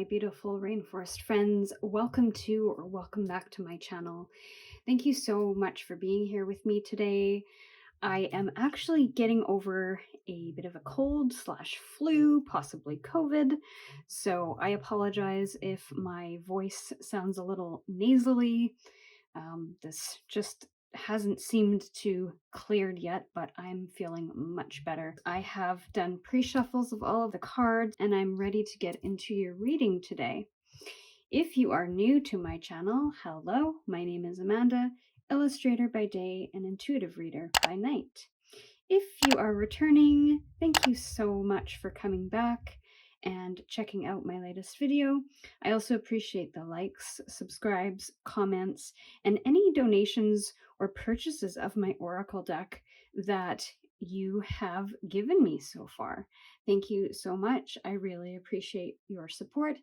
my beautiful rainforest friends. Welcome to or welcome back to my channel. Thank you so much for being here with me today. I am actually getting over a bit of a cold slash flu, possibly COVID, so I apologize if my voice sounds a little nasally. This just hasn't seemed to cleared yet, but I'm feeling much better. I have done pre-shuffles of all of the cards and I'm ready to get into your reading today. If you are new to my channel, hello, my name is Amanda, illustrator by day and intuitive reader by night. If you are returning, thank you so much for coming back and checking out my latest video. I also appreciate the likes, subscribes, comments, and any donations or purchases of my Oracle deck that you have given me so far. Thank you so much. I really appreciate your support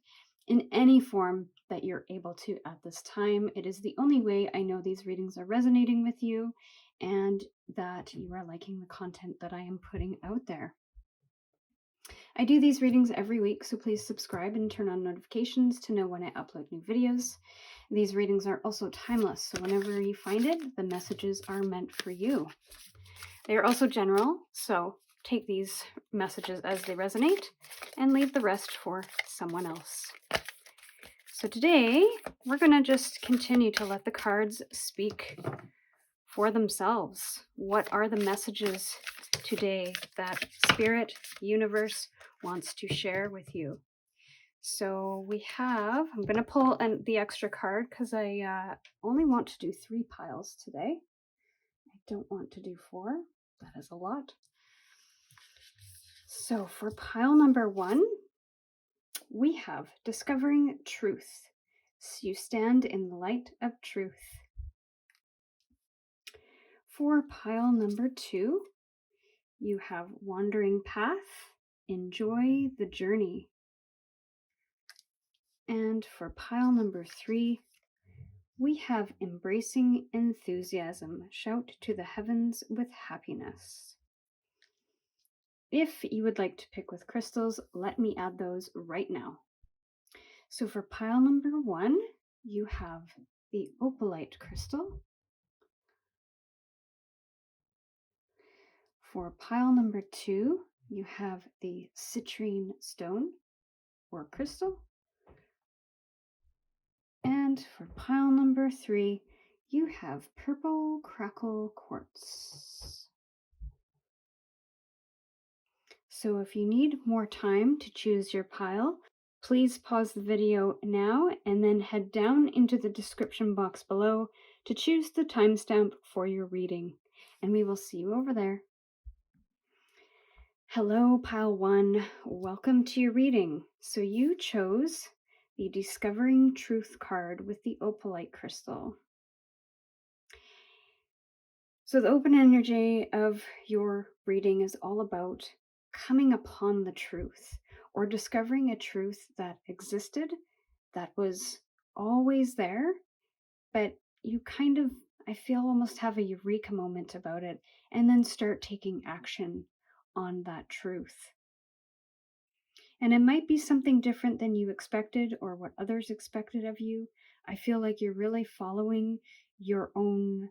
in any form that you're able to at this time. It is the only way I know these readings are resonating with you and that you are liking the content that I am putting out there. I do these readings every week, so please subscribe and turn on notifications to know when I upload new videos. These readings are also timeless, so whenever you find it, the messages are meant for you. They are also general, so take these messages as they resonate and leave the rest for someone else. So today, we're going to just continue to let the cards speak for themselves. What are the messages today that Spirit, Universe wants to share with you? So we have, I'm going to pull the extra card because I only want to do 3 piles today. I don't want to do 4. That is a lot. So for pile number 1, we have Discovering Truth. So you stand in the light of truth. For pile number 2, you have Wandering Path. Enjoy the journey. And for pile number 3, we have Embracing Enthusiasm. Shout to the heavens with happiness. If you would like to pick with crystals, let me add those right now. So for pile number 1, you have the Opalite crystal. For pile number 2, you have the Citrine stone or crystal. And for pile number 3, you have Purple Crackle Quartz. So if you need more time to choose your pile, please pause the video now and then head down into the description box below to choose the timestamp for your reading. And we will see you over there. Hello, pile 1. Welcome to your reading. So you chose the Discovering Truth card with the Opalite crystal. So the open energy of your reading is all about coming upon the truth or discovering a truth that existed, that was always there, but you kind of, I feel, almost have a eureka moment about it and then start taking action on that truth. And it might be something different than you expected or what others expected of you. I feel like you're really following your own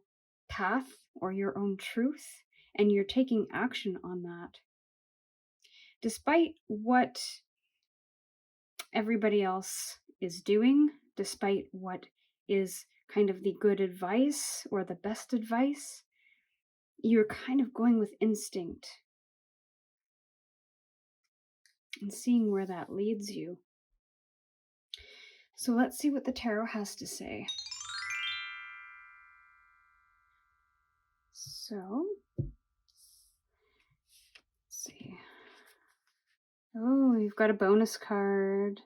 path or your own truth, and you're taking action on that. Despite what everybody else is doing, despite what is kind of the good advice or the best advice, you're kind of going with instinct and seeing where that leads you. So let's see what the tarot has to say. So, let's see. Oh, you've got a bonus card.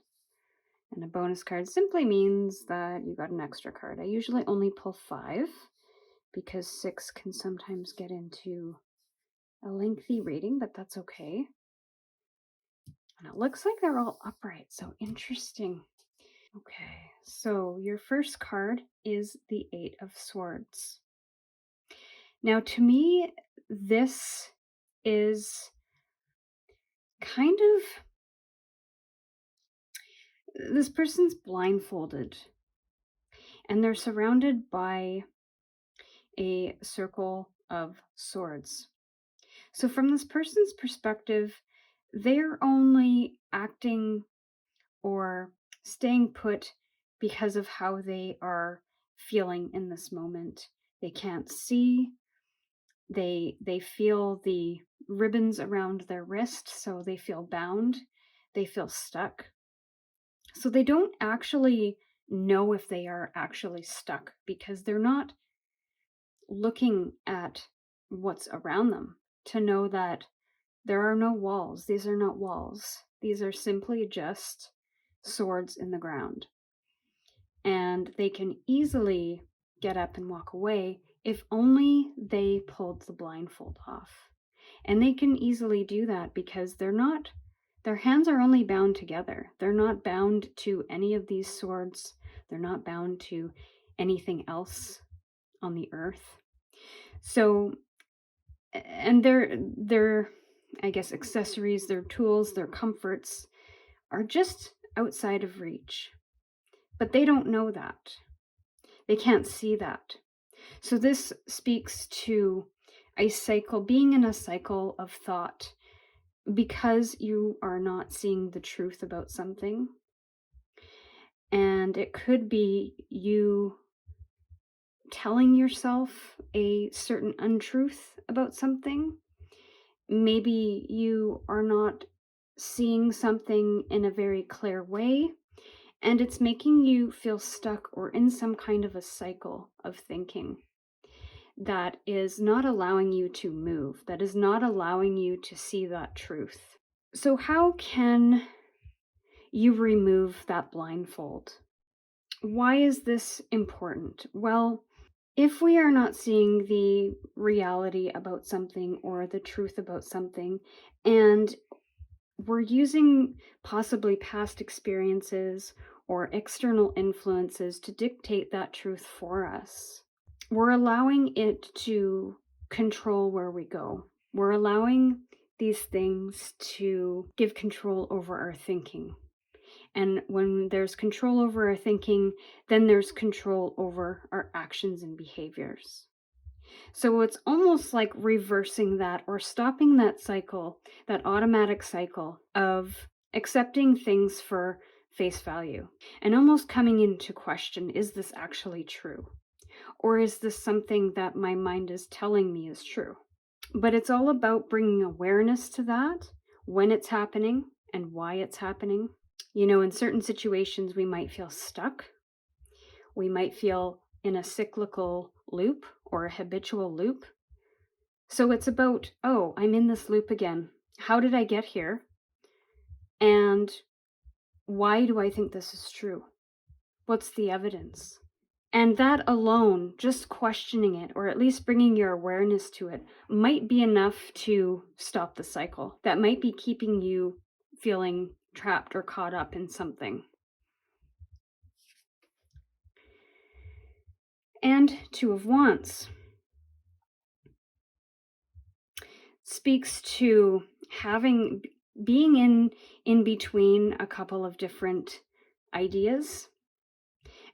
And a bonus card simply means that you got an extra card. I usually only pull 5 because 6 can sometimes get into a lengthy reading, but that's okay. And it looks like they're all upright, so interesting. Okay, so your first card is the 8 of Swords. Now, to me, this is kind of This person's blindfolded and they're surrounded by a circle of swords. So, from this person's perspective, they're only acting or staying put because of how they are feeling in this moment. They can't see. They feel the ribbons around their wrist, so they feel bound. They feel stuck. So they don't actually know if they are actually stuck because they're not looking at what's around them to know that there are no walls. These are not walls. These are simply just swords in the ground. And they can easily get up and walk away if only they pulled the blindfold off. And they can easily do that because their hands are only bound together. They're not bound to any of these swords. They're not bound to anything else on the earth. So, and their I guess accessories, their tools, their comforts are just outside of reach. But they don't know that. They can't see that. So this speaks to a cycle, being in a cycle of thought because you are not seeing the truth about something. And it could be you telling yourself a certain untruth about something. Maybe you are not seeing something in a very clear way, and it's making you feel stuck or in some kind of a cycle of thinking that is not allowing you to move, that is not allowing you to see that truth. So, how can you remove that blindfold? Why is this important? Well, if we are not seeing the reality about something or the truth about something, and we're using possibly past experiences or external influences to dictate that truth for us, we're allowing it to control where we go. We're allowing these things to give control over our thinking. And when there's control over our thinking, then there's control over our actions and behaviors. So it's almost like reversing that or stopping that cycle, that automatic cycle of accepting things for face value and almost coming into question, is this actually true? Or is this something that my mind is telling me is true? But it's all about bringing awareness to that, when it's happening and why it's happening. You know, in certain situations, we might feel stuck. We might feel in a cyclical loop or a habitual loop. So it's about, oh, I'm in this loop again. How did I get here? And why do I think this is true? What's the evidence? And that alone, just questioning it, or at least bringing your awareness to it, might be enough to stop the cycle. That might be keeping you feeling trapped or caught up in something. And Two of Wands speaks to being in between a couple of different ideas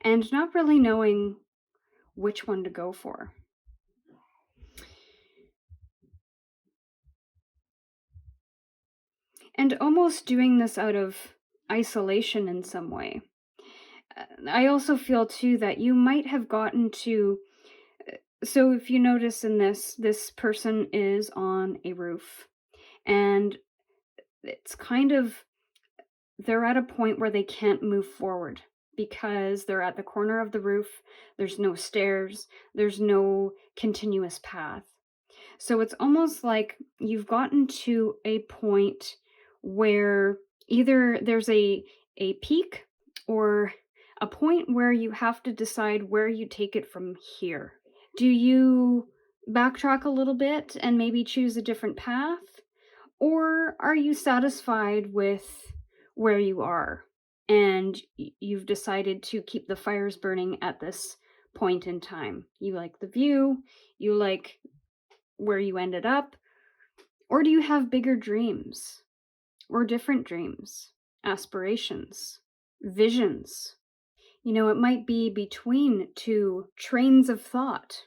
and not really knowing which one to go for. And almost doing this out of isolation in some way. I also feel too that you might have gotten to, so if you notice in this person is on a roof and it's kind of, they're at a point where they can't move forward because they're at the corner of the roof. There's no stairs, there's no continuous path. So it's almost like you've gotten to a point where either there's a peak or a point where you have to decide where you take it from here. Do you backtrack a little bit and maybe choose a different path? Or are you satisfied with where you are and you've decided to keep the fires burning at this point in time? You like the view, you like where you ended up, or do you have bigger dreams or different dreams, aspirations? visions. It might be between two trains of thought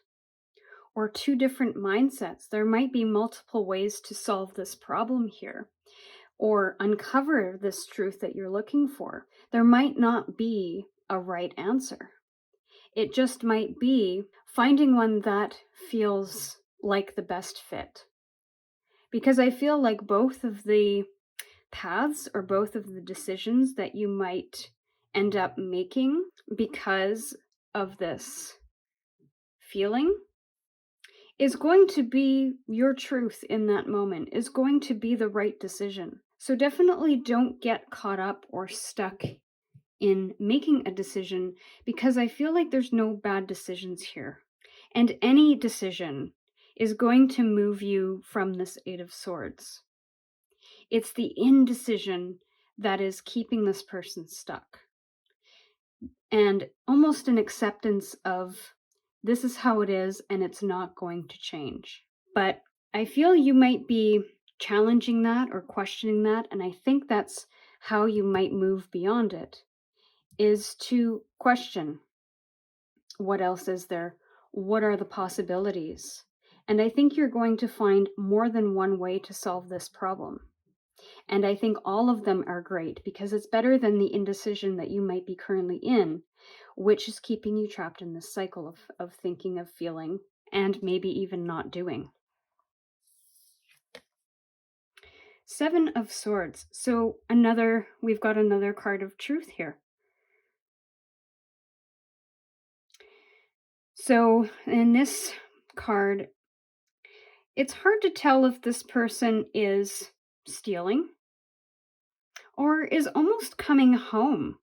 or two different mindsets. There might be multiple ways to solve this problem here or uncover this truth that you're looking for. There might not be a right answer. It just might be finding one that feels like the best fit. Because I feel like both of the paths or both of the decisions that you might end up making because of this feeling is going to be your truth in that moment, is going to be the right decision. So definitely don't get caught up or stuck in making a decision, because I feel like there's no bad decisions here. And any decision is going to move you from this Eight of Swords. It's the indecision that is keeping this person stuck. And almost an acceptance of this is how it is and it's not going to change. But I feel you might be challenging that or questioning that, and I think that's how you might move beyond it, is to question, what else is there? What are the possibilities? And I think you're going to find more than one way to solve this problem. And I think all of them are great, because it's better than the indecision that you might be currently in, which is keeping you trapped in this cycle of thinking, of feeling, and maybe even not doing. Seven of Swords. So we've got another card of truth here. So in this card, it's hard to tell if this person is stealing or is almost coming home,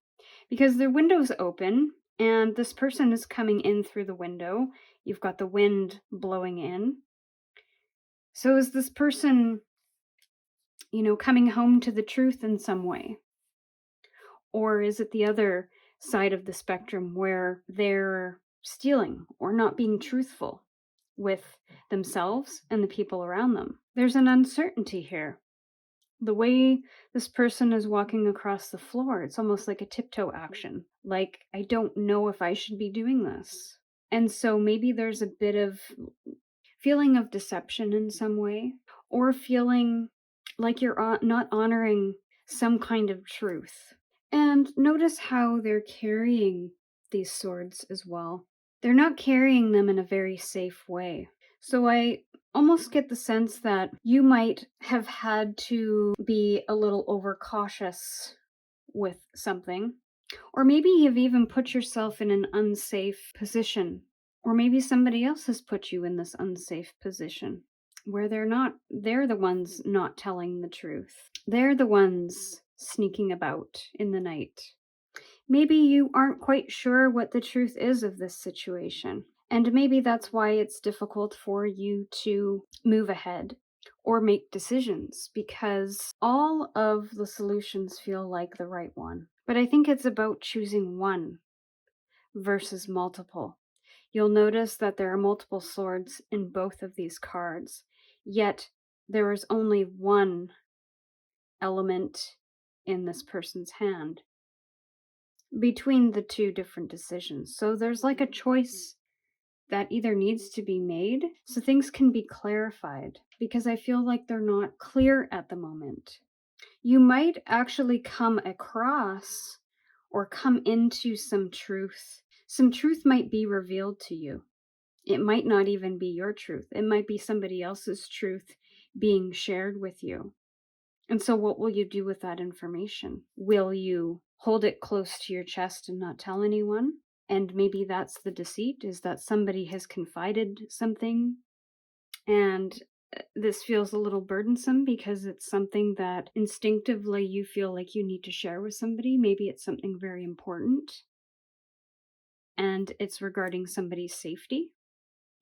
because their window's open and this person is coming in through the window. You've got the wind blowing in. So is this person, coming home to the truth in some way? Or is it the other side of the spectrum where they're stealing or not being truthful with themselves and the people around them? There's an uncertainty here. The way this person is walking across the floor, it's almost like a tiptoe action. Like, I don't know if I should be doing this. And so maybe there's a bit of feeling of deception in some way, or feeling like you're not honoring some kind of truth. And notice how they're carrying these swords as well. They're not carrying them in a very safe way. So I almost get the sense that you might have had to be a little overcautious with something. Or maybe you've even put yourself in an unsafe position. Or maybe somebody else has put you in this unsafe position where they're the ones not telling the truth. They're the ones sneaking about in the night. Maybe you aren't quite sure what the truth is of this situation. And maybe that's why it's difficult for you to move ahead or make decisions, because all of the solutions feel like the right one. But I think it's about choosing one versus multiple. You'll notice that there are multiple swords in both of these cards, yet there is only one element in this person's hand between the two different decisions. So there's like a choice that either needs to be made so things can be clarified, because I feel like they're not clear at the moment. You might actually come across or come into some truth. Some truth might be revealed to you. It might not even be your truth. It might be somebody else's truth being shared with you. And so what will you do with that information? Will you hold it close to your chest and not tell anyone? And maybe that's the deceit, is that somebody has confided something, and this feels a little burdensome because it's something that instinctively you feel like you need to share with somebody. Maybe it's something very important and it's regarding somebody's safety.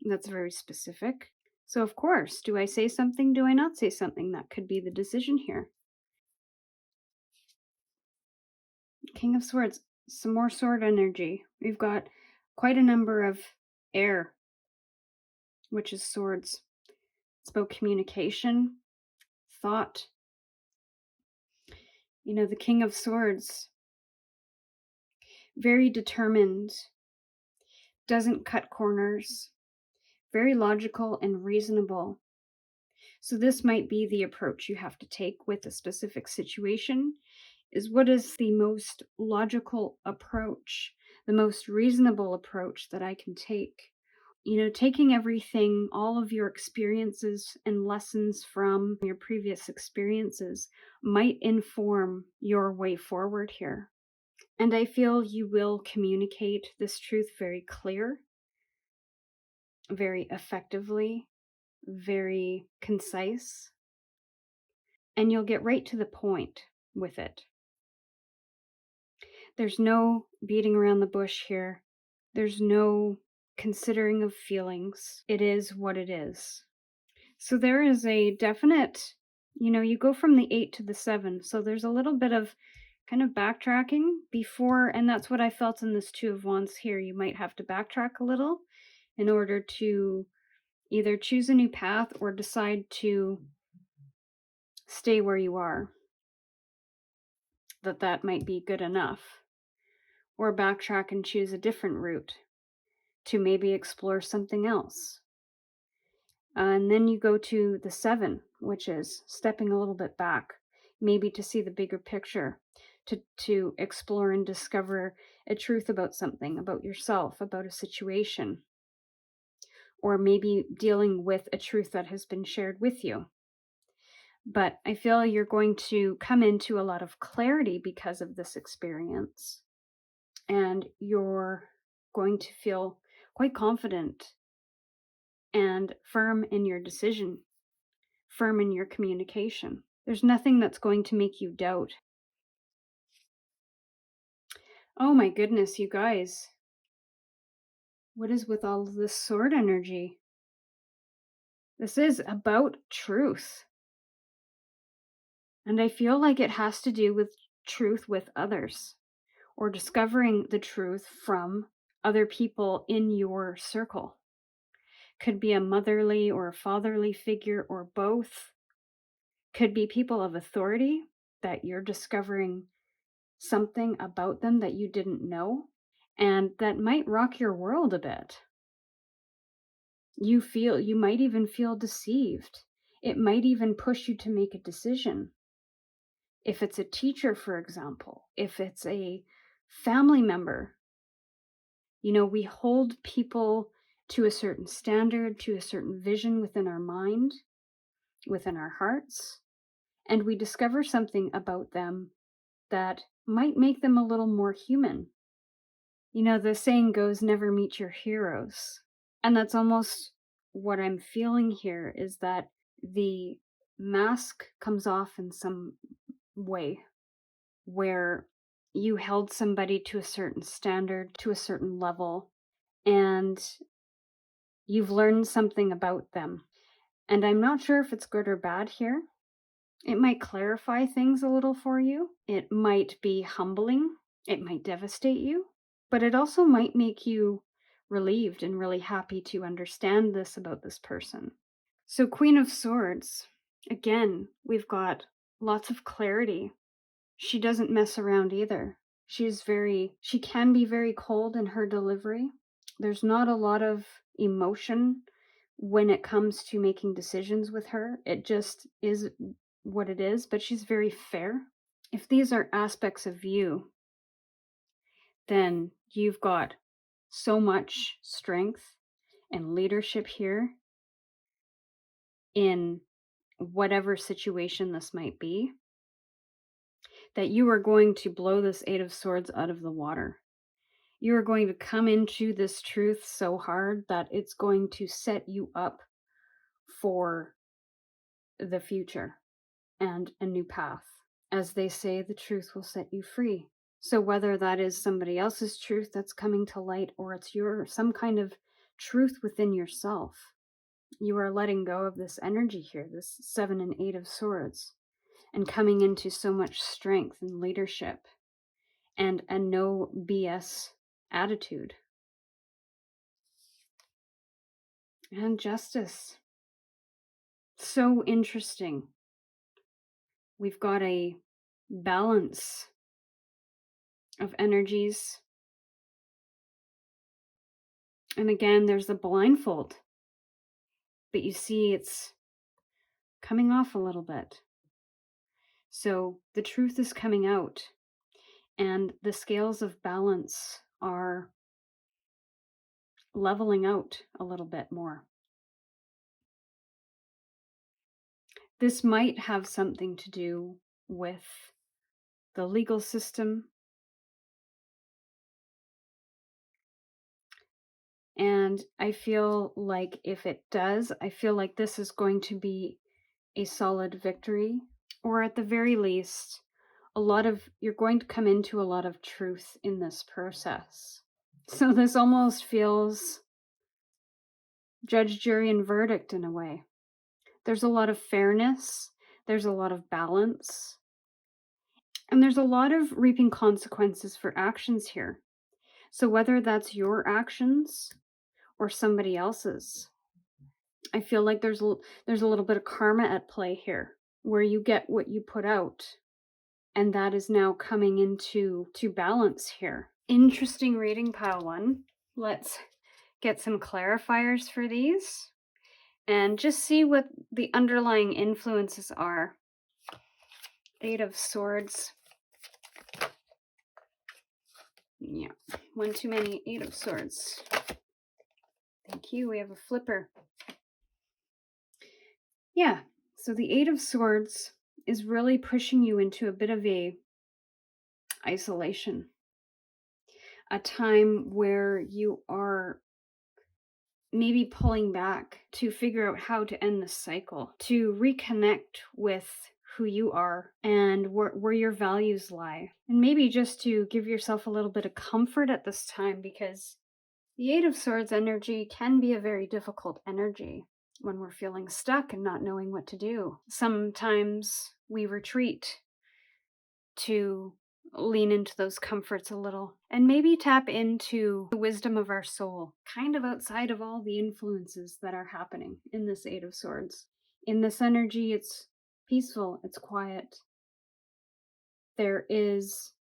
That's very specific. So of course, do I say something? Do I not say something? That could be the decision here. King of Swords, some more sword energy. We've got quite a number of air, which is swords. It's about communication, thought. The King of Swords very determined, doesn't cut corners, very logical and reasonable. So this might be the approach you have to take with a specific situation, is what is the most logical approach, the most reasonable approach that I can take. Taking everything, all of your experiences and lessons from your previous experiences might inform your way forward here. And I feel you will communicate this truth very clear, very effectively, very concise, and you'll get right to the point with it. There's no beating around the bush here. There's no considering of feelings. It is what it is. So there is a definite, you go from the 8 to the 7. So there's a little bit of kind of backtracking before, and that's what I felt in this 2 of Wands here. You might have to backtrack a little in order to either choose a new path or decide to stay where you are. That might be good enough. Or backtrack and choose a different route to maybe explore something else. And then you go to the 7, which is stepping a little bit back, maybe to see the bigger picture, to explore and discover a truth about something, about yourself, about a situation, or maybe dealing with a truth that has been shared with you. But I feel you're going to come into a lot of clarity because of this experience, and you're going to feel quite confident and firm in your decision, firm in your communication. There's nothing that's going to make you doubt. Oh my goodness, you guys. What is with all of this sword energy? This is about truth. And I feel like it has to do with truth with others, or discovering the truth from other people in your circle. Could be a motherly or a fatherly figure, or both. Could be people of authority that you're discovering something about them that you didn't know, and that might rock your world a bit. You might even feel deceived. It might even push you to make a decision. If it's a teacher, for example, if it's a family member, we hold people to a certain standard, to a certain vision within our mind, within our hearts, and we discover something about them that might make them a little more human. The saying goes, never meet your heroes. And that's almost what I'm feeling here, is that the mask comes off in some way where you held somebody to a certain standard, to a certain level, and you've learned something about them. And I'm not sure if it's good or bad here. It might clarify things a little for you. It might be humbling. It might devastate you. But it also might make you relieved and really happy to understand this about this person. So Queen of Swords, again, we've got lots of clarity. She doesn't mess around either. She can be very cold in her delivery. There's not a lot of emotion when it comes to making decisions with her. It just is what it is, but she's very fair. If these are aspects of you, then you've got so much strength and leadership here in whatever situation this might be, that you are going to blow this 8 of Swords out of the water. You are going to come into this truth so hard that it's going to set you up for the future and a new path. As they say, the truth will set you free. So whether that is somebody else's truth that's coming to light, or it's some kind of truth within yourself, you are letting go of this energy here, this 7 and 8 of Swords, and coming into so much strength and leadership and a no BS attitude. And Justice. So interesting. We've got a balance of energies And again, there's the blindfold, but you see it's coming off a little bit. So the truth is coming out, and the scales of balance are leveling out a little bit more. This might have something to do with the legal system. And I feel like if it does, I feel like this is going to be a solid victory, or at the very least, you're going to come into a lot of truth in this process. So this almost feels judge, jury, and verdict in a way. There's a lot of fairness, there's a lot of balance, and there's a lot of reaping consequences for actions here. So whether that's your actions or somebody else's, I feel like there's a little bit of karma at play here, where you get what you put out, and that is now coming into balance here. Interesting reading, pile one. Let's get some clarifiers for these and just see what the underlying influences are. Eight of Swords. Yeah, one too many. Eight of Swords. Thank you. We have a flipper. Yeah, so the Eight of Swords is really pushing you into a bit of a isolation. A time where you are maybe pulling back to figure out how to end the cycle, to reconnect with who you are and where your values lie. And maybe just to give yourself a little bit of comfort at this time, because the Eight of Swords energy can be a very difficult energy when we're feeling stuck and not knowing what to do. Sometimes we retreat to lean into those comforts a little and maybe tap into the wisdom of our soul, kind of outside of all the influences that are happening in this Eight of Swords. In this energy, it's peaceful, it's quiet. There is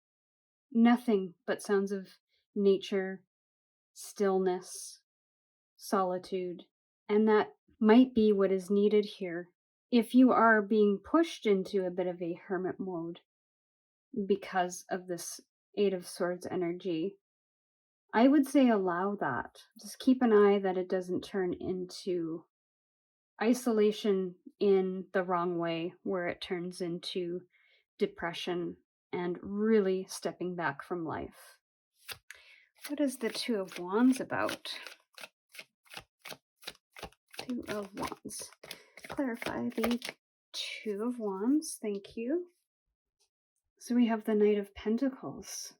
nothing but sounds of nature, stillness, solitude, and that might be what is needed here. If you are being pushed into a bit of a hermit mode because of this Eight of Swords energy, I would say allow that. Just keep an eye that it doesn't turn into isolation in the wrong way, where it turns into depression and really stepping back from life. What is the Two of Wands about? Two of Wands. Clarify the Two of Wands. Thank you. So we have the Knight of Pentacles.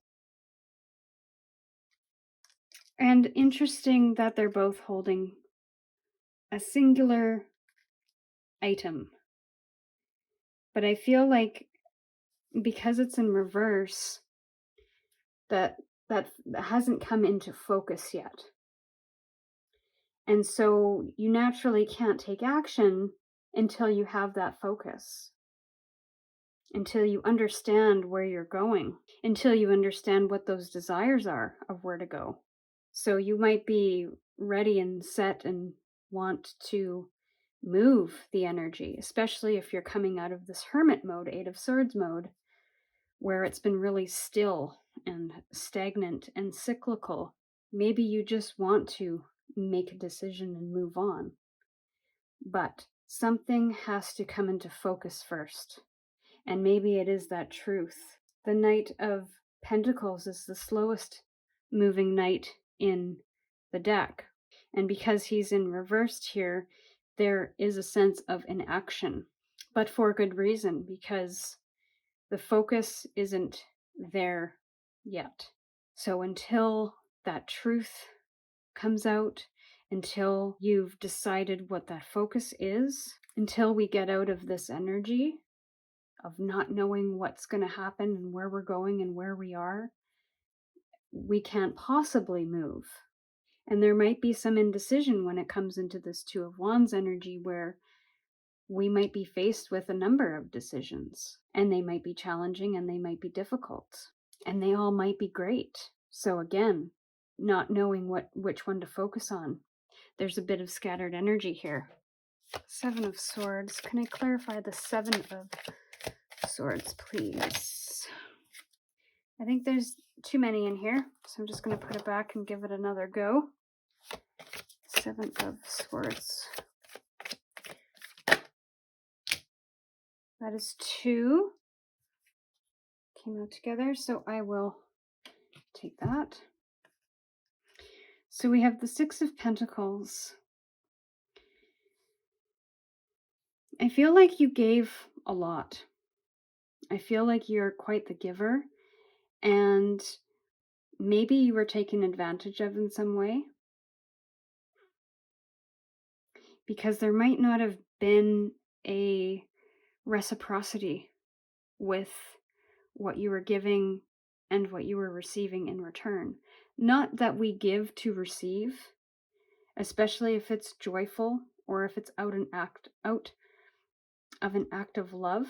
And interesting that they're both holding a singular item. But I feel like because it's in reverse, that hasn't come into focus yet. And so you naturally can't take action until you have that focus, until you understand where you're going, until you understand what those desires are of where to go. So you might be ready and set and want to move the energy, especially if you're coming out of this hermit mode, Eight of Swords mode, where it's been really still and stagnant and cyclical. Maybe you just want to make a decision and move on. But something has to come into focus first. And maybe it is that truth. The Knight of Pentacles is the slowest moving knight in the deck. And because he's in reversed here, there is a sense of inaction. But for good reason, because the focus isn't there yet. So until that truth comes out, until you've decided what that focus is, until we get out of this energy of not knowing what's going to happen and where we're going and where we are, we can't possibly move. And there might be some indecision when it comes into this Two of Wands energy, where we might be faced with a number of decisions, and they might be challenging and they might be difficult, and they all might be great. So again, not knowing which one to focus on. There's a bit of scattered energy here. Seven of Swords. Can I clarify the Seven of Swords, please? I think there's too many in here, so I'm just going to put it back and give it another go. Seven of Swords. That is two. Came out together, so I will take that. So we have the Six of Pentacles. I feel like you gave a lot. I feel like you're quite the giver, and maybe you were taken advantage of in some way, because there might not have been a reciprocity with what you were giving and what you were receiving in return. Not that we give to receive, especially if it's joyful or if it's out of an act of love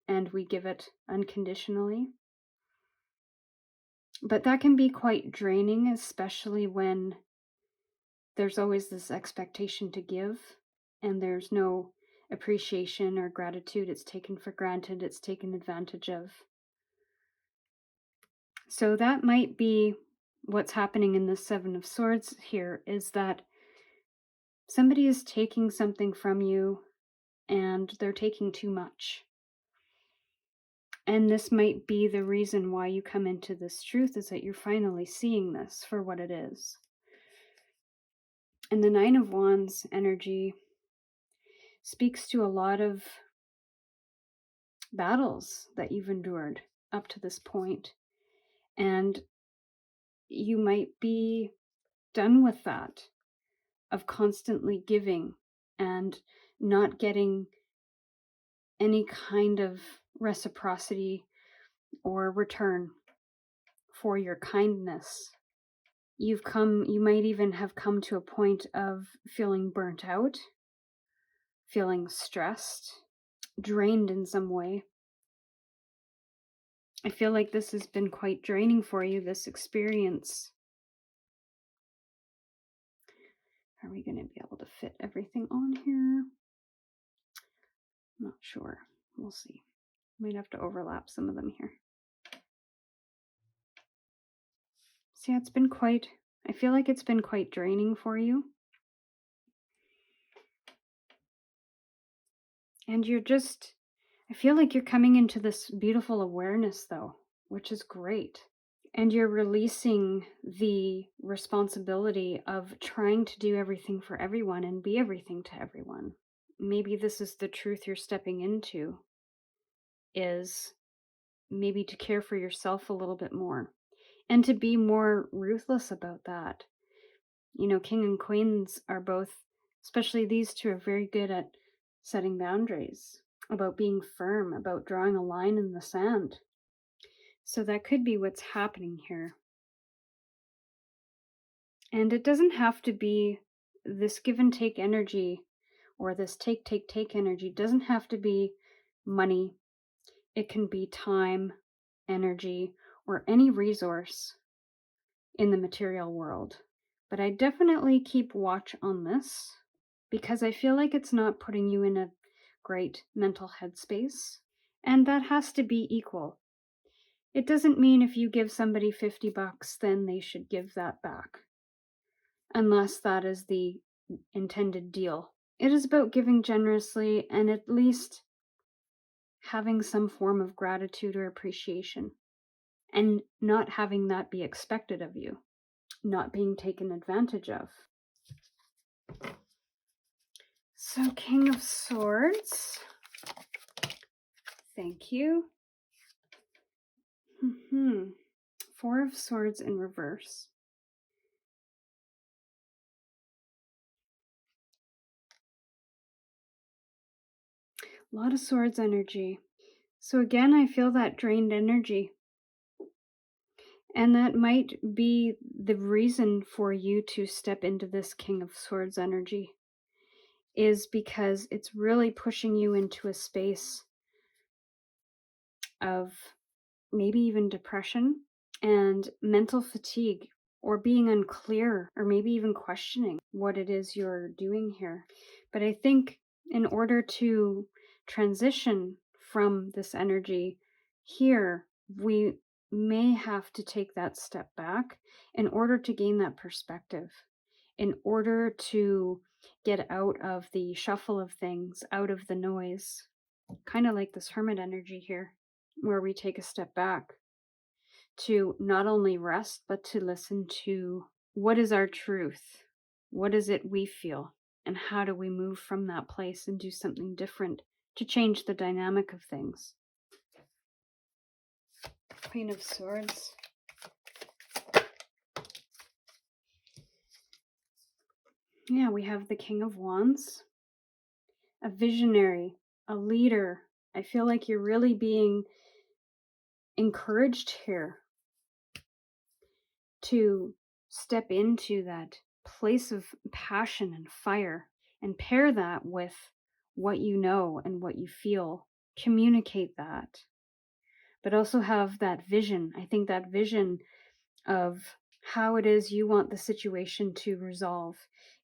and we give it unconditionally. But that can be quite draining, especially when there's always this expectation to give and there's no appreciation or gratitude. It's taken for granted, it's taken advantage of. So that might be what's happening in the Seven of Swords here, is that somebody is taking something from you and they're taking too much. And this might be the reason why you come into this truth, is that you're finally seeing this for what it is. And the Nine of Wands energy speaks to a lot of battles that you've endured up to this point. And you might be done with that, of constantly giving and not getting any kind of reciprocity or return for your kindness. You might even have come to a point of feeling burnt out, feeling stressed, drained in some way. I feel like this has been quite draining for you, this experience. Are we going to be able to fit everything on here? Not sure. We'll see. Might have to overlap some of them here. So yeah, I feel like it's been quite draining for you. And I feel like you're coming into this beautiful awareness though, which is great. And you're releasing the responsibility of trying to do everything for everyone and be everything to everyone. Maybe this is the truth you're stepping into, is maybe to care for yourself a little bit more and to be more ruthless about that. You know, King and Queens are both, especially these two, are very good at setting boundaries, about being firm, about drawing a line in the sand. So that could be what's happening here. And it doesn't have to be this give and take energy, or this take energy. It doesn't have to be money. It can be time, energy, or any resource in the material world. But I definitely keep watch on this, because I feel like it's not putting you in a great mental headspace. And that has to be equal. It doesn't mean if you give somebody $50, then they should give that back, unless that is the intended deal. It is about giving generously and at least having some form of gratitude or appreciation, and not having that be expected of you, not being taken advantage of. So, King of Swords. Thank you. Four of Swords in reverse. A lot of Swords energy. So again, I feel that drained energy. And that might be the reason for you to step into this King of Swords energy, is because it's really pushing you into a space of maybe even depression and mental fatigue. or being unclear, or maybe even questioning what it is you're doing here. But I think in order to transition from this energy here, we may have to take that step back in order to gain that perspective, in order to get out of the shuffle of things, out of the noise, kind of like this hermit energy here, where we take a step back to not only rest, but to listen to what is our truth? What is it we feel? And how do we move from that place and do something different to change the dynamic of things? Queen of Swords. Yeah, we have the King of Wands. A visionary, a leader. I feel like you're really being encouraged here to step into that place of passion and fire and pair that with what you know and what you feel. Communicate that, but also have that vision. I think that vision of how it is you want the situation to resolve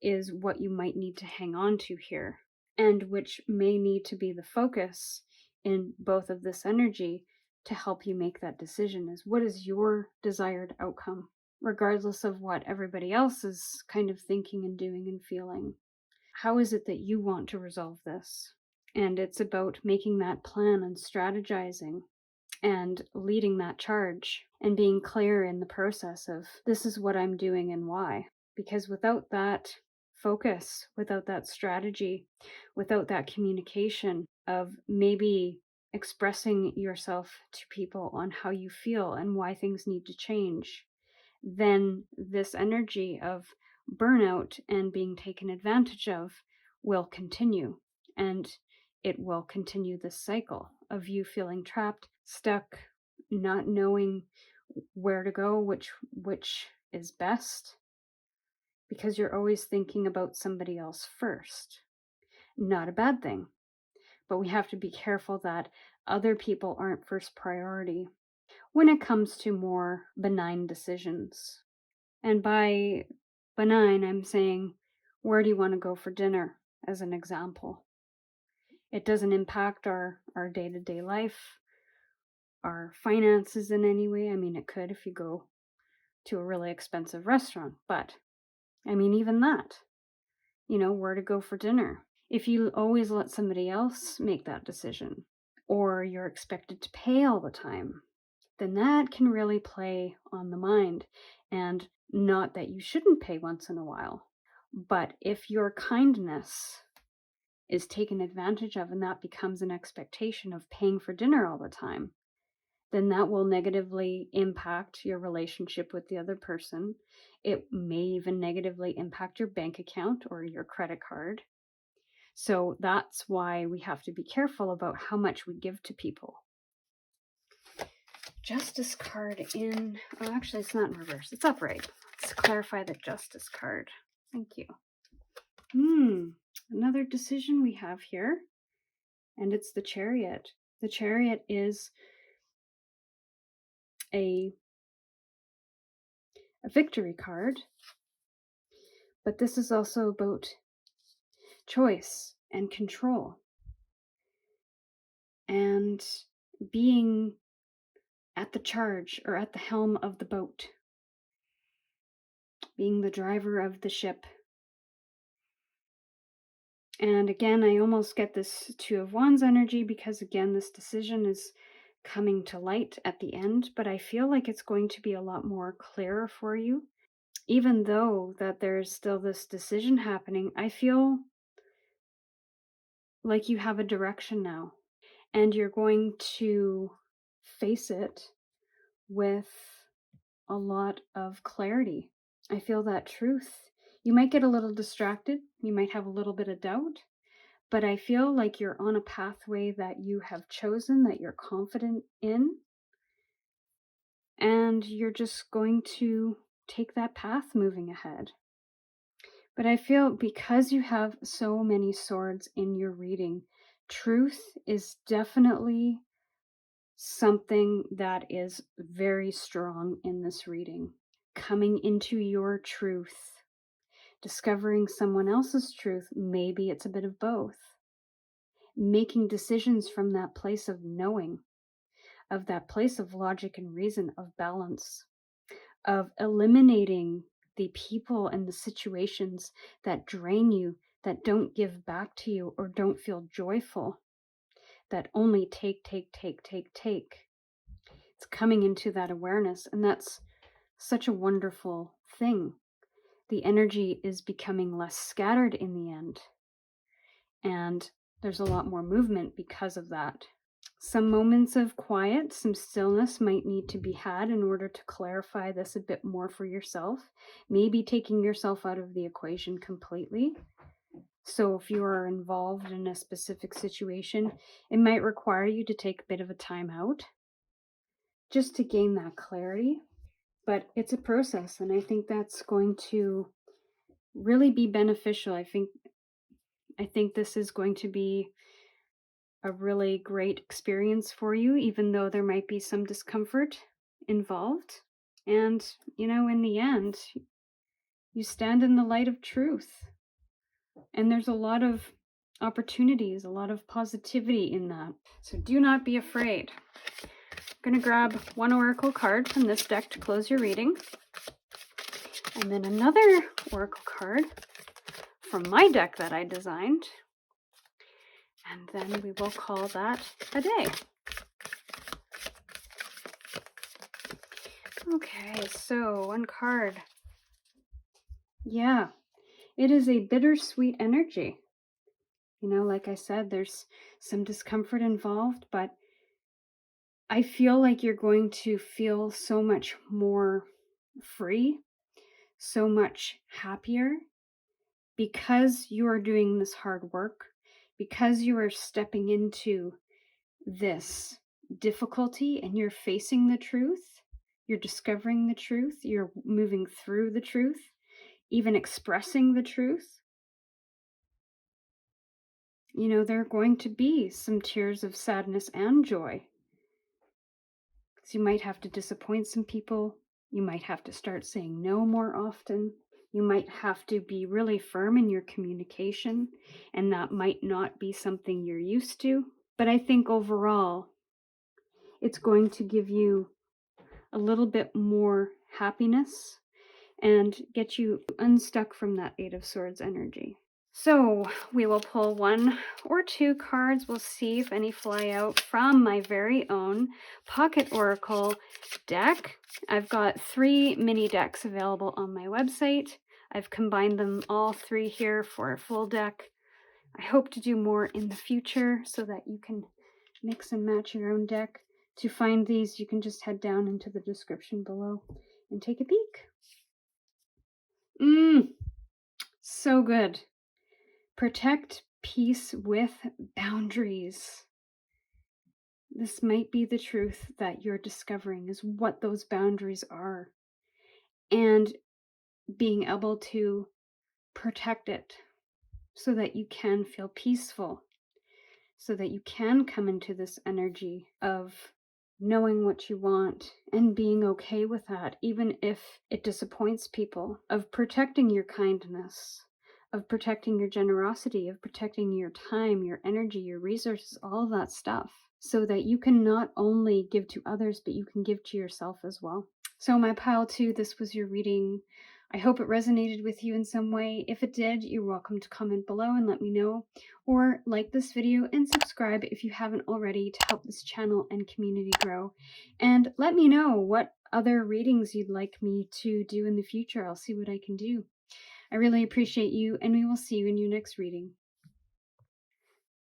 is what you might need to hang on to here, and which may need to be the focus in both of this energy to help you make that decision, is what is your desired outcome, regardless of what everybody else is kind of thinking and doing and feeling. How is it that you want to resolve this? And it's about making that plan and strategizing and leading that charge and being clear in the process of this is what I'm doing and why. Because without that focus, without that strategy, without that communication of maybe expressing yourself to people on how you feel and why things need to change, then this energy of burnout and being taken advantage of will continue. And it will continue this cycle of you feeling trapped, stuck, not knowing where to go, which is best, because you're always thinking about somebody else first. Not a bad thing, but we have to be careful that other people aren't first priority when it comes to more benign decisions. And by benign, I'm saying, where do you want to go for dinner, as an example? It doesn't impact our day-to-day life, our finances in any way. I mean, it could if you go to a really expensive restaurant, but I mean, even that, where to go for dinner. If you always let somebody else make that decision, or you're expected to pay all the time, then that can really play on the mind. And not that you shouldn't pay once in a while, but if your kindness is taken advantage of and that becomes an expectation of paying for dinner all the time, then that will negatively impact your relationship with the other person. It may even negatively impact your bank account or your credit card. So that's why we have to be careful about how much we give to people. Justice card in, oh, actually it's not in reverse, it's upright. Let's clarify the Justice card. Thank you. Another decision we have here, and it's the Chariot. The Chariot is a victory card, but this is also about choice and control and being at the charge or at the helm of the boat, being the driver of the ship. And again, I almost get this Two of Wands energy because, again, this decision is coming to light at the end, but I feel like it's going to be a lot more clearer for you. Even though that there's still this decision happening, I feel like you have a direction now, and you're going to face it with a lot of clarity. I feel that truth. You might get a little distracted. You might have a little bit of doubt, but I feel like you're on a pathway that you have chosen, that you're confident in, and you're just going to take that path moving ahead. But I feel because you have so many swords in your reading, truth is definitely something that is very strong in this reading. coming into your truth, discovering someone else's truth. Maybe it's a bit of both. Making decisions from that place of knowing, of that place of logic and reason, of balance, of eliminating the people and the situations that drain you, that don't give back to you or don't feel joyful, that only take. It's coming into that awareness, and that's such a wonderful thing. The energy is becoming less scattered in the end, and there's a lot more movement because of that. Some moments of quiet, some stillness might need to be had in order to clarify this a bit more for yourself. Maybe taking yourself out of the equation completely. So if you are involved in a specific situation, it might require you to take a bit of a time out just to gain that clarity. But it's a process, and I think that's going to really be beneficial. I think this is going to be a really great experience for you, even though there might be some discomfort involved. And, in the end, you stand in the light of truth. And there's a lot of opportunities, a lot of positivity in that. So do not be afraid. I'm going to grab one oracle card from this deck to close your reading. And then another oracle card from my deck that I designed. And then we will call that a day. Okay, so one card. Yeah, it is a bittersweet energy. Like I said, there's some discomfort involved, but I feel like you're going to feel so much more free, so much happier, because you are doing this hard work, because you are stepping into this difficulty and you're facing the truth, you're discovering the truth, you're moving through the truth, even expressing the truth. There are going to be some tears of sadness and joy. So you might have to disappoint some people. You might have to start saying no more often. You might have to be really firm in your communication, and that might not be something you're used to. But I think overall, it's going to give you a little bit more happiness and get you unstuck from that Eight of Swords energy. So we will pull one or two cards. We'll see if any fly out from my very own Pocket Oracle deck. I've got 3 mini decks available on my website. I've combined them all 3 here for a full deck. I hope to do more in the future so that you can mix and match your own deck. To find these, you can just head down into the description below and take a peek. So good. Protect peace with boundaries. This might be the truth that you're discovering, is what those boundaries are. And being able to protect it so that you can feel peaceful, so that you can come into this energy of knowing what you want and being okay with that, even if it disappoints people, of protecting your kindness, of protecting your generosity, of protecting your time, your energy, your resources, all of that stuff, so that you can not only give to others, but you can give to yourself as well. So my pile 2, this was your reading. I hope it resonated with you in some way. If it did, you're welcome to comment below and let me know, or like this video and subscribe if you haven't already, to help this channel and community grow. And let me know what other readings you'd like me to do in the future. I'll see what I can do. I really appreciate you, and we will see you in your next reading.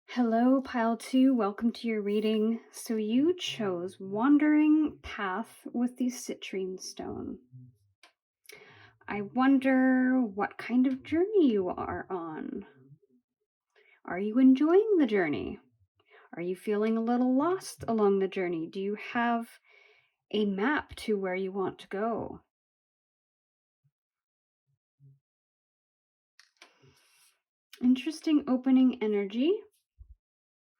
Hello, pile 2. Welcome to your reading. So you chose Wandering Path with the Citrine stone. I wonder what kind of journey you are on. Are you enjoying the journey? Are you feeling a little lost along the journey? Do you have a map to where you want to go? Interesting opening energy.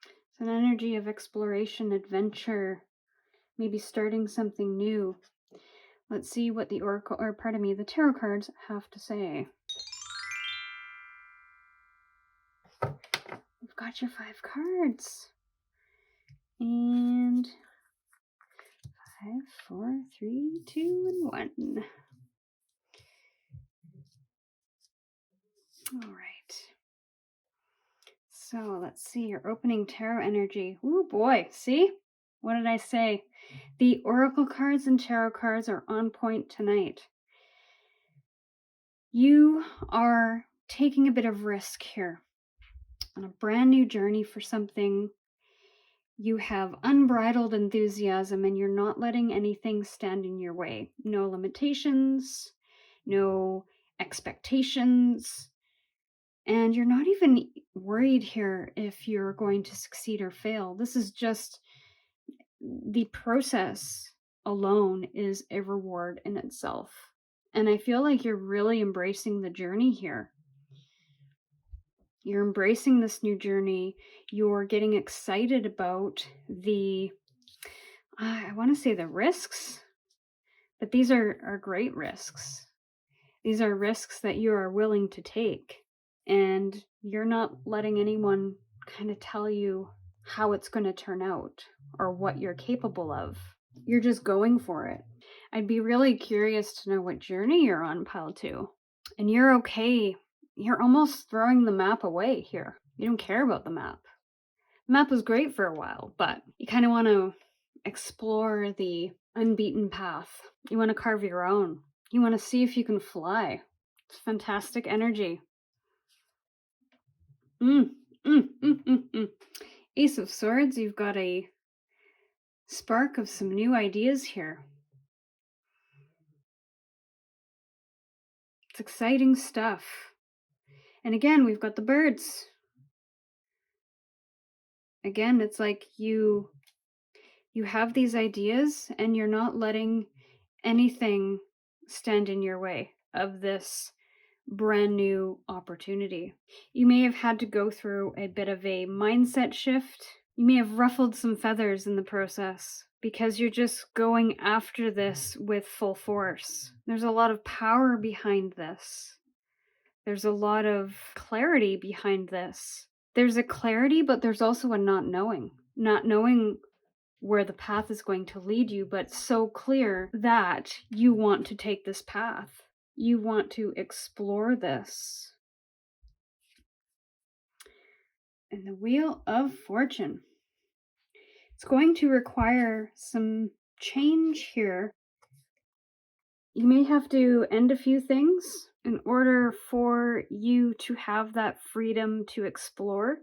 It's an energy of exploration, adventure, maybe starting something new. Let's see what the oracle, or pardon me, the tarot cards have to say. We've got your 5 cards. And 5, 4, 3, 2, and 1. All right. So let's see your opening tarot energy. Ooh boy, see? What did I say? The oracle cards and tarot cards are on point tonight. You are taking a bit of risk here on a brand new journey for something. You have unbridled enthusiasm and you're not letting anything stand in your way. No limitations, no expectations, and you're not even worried here if you're going to succeed or fail. This is just the process alone is a reward in itself. And I feel like you're really embracing the journey here. You're embracing this new journey. You're getting excited about the, I want to say the risks, but these are great risks. These are risks that you are willing to take. And you're not letting anyone kind of tell you how it's going to turn out or what you're capable of. You're just going for it. I'd be really curious to know what journey you're on, Pile 2. And you're okay. You're almost throwing the map away here. You don't care about the map. The map was great for a while, but you kind of want to explore the unbeaten path. You want to carve your own. You want to see if you can fly. It's fantastic energy. Ace of Swords, you've got a spark of some new ideas here. It's exciting stuff. And again, we've got the birds. Again, it's like you have these ideas and you're not letting anything stand in your way of this brand new opportunity. You may have had to go through a bit of a mindset shift. You may have ruffled some feathers in the process because you're just going after this with full force. There's a lot of power behind this. There's a lot of clarity behind this. There's a clarity, but there's also a not knowing. Not knowing where the path is going to lead you, but so clear that you want to take this path. You want to explore this. And the Wheel of Fortune. It's going to require some change here. You may have to end a few things in order for you to have that freedom to explore.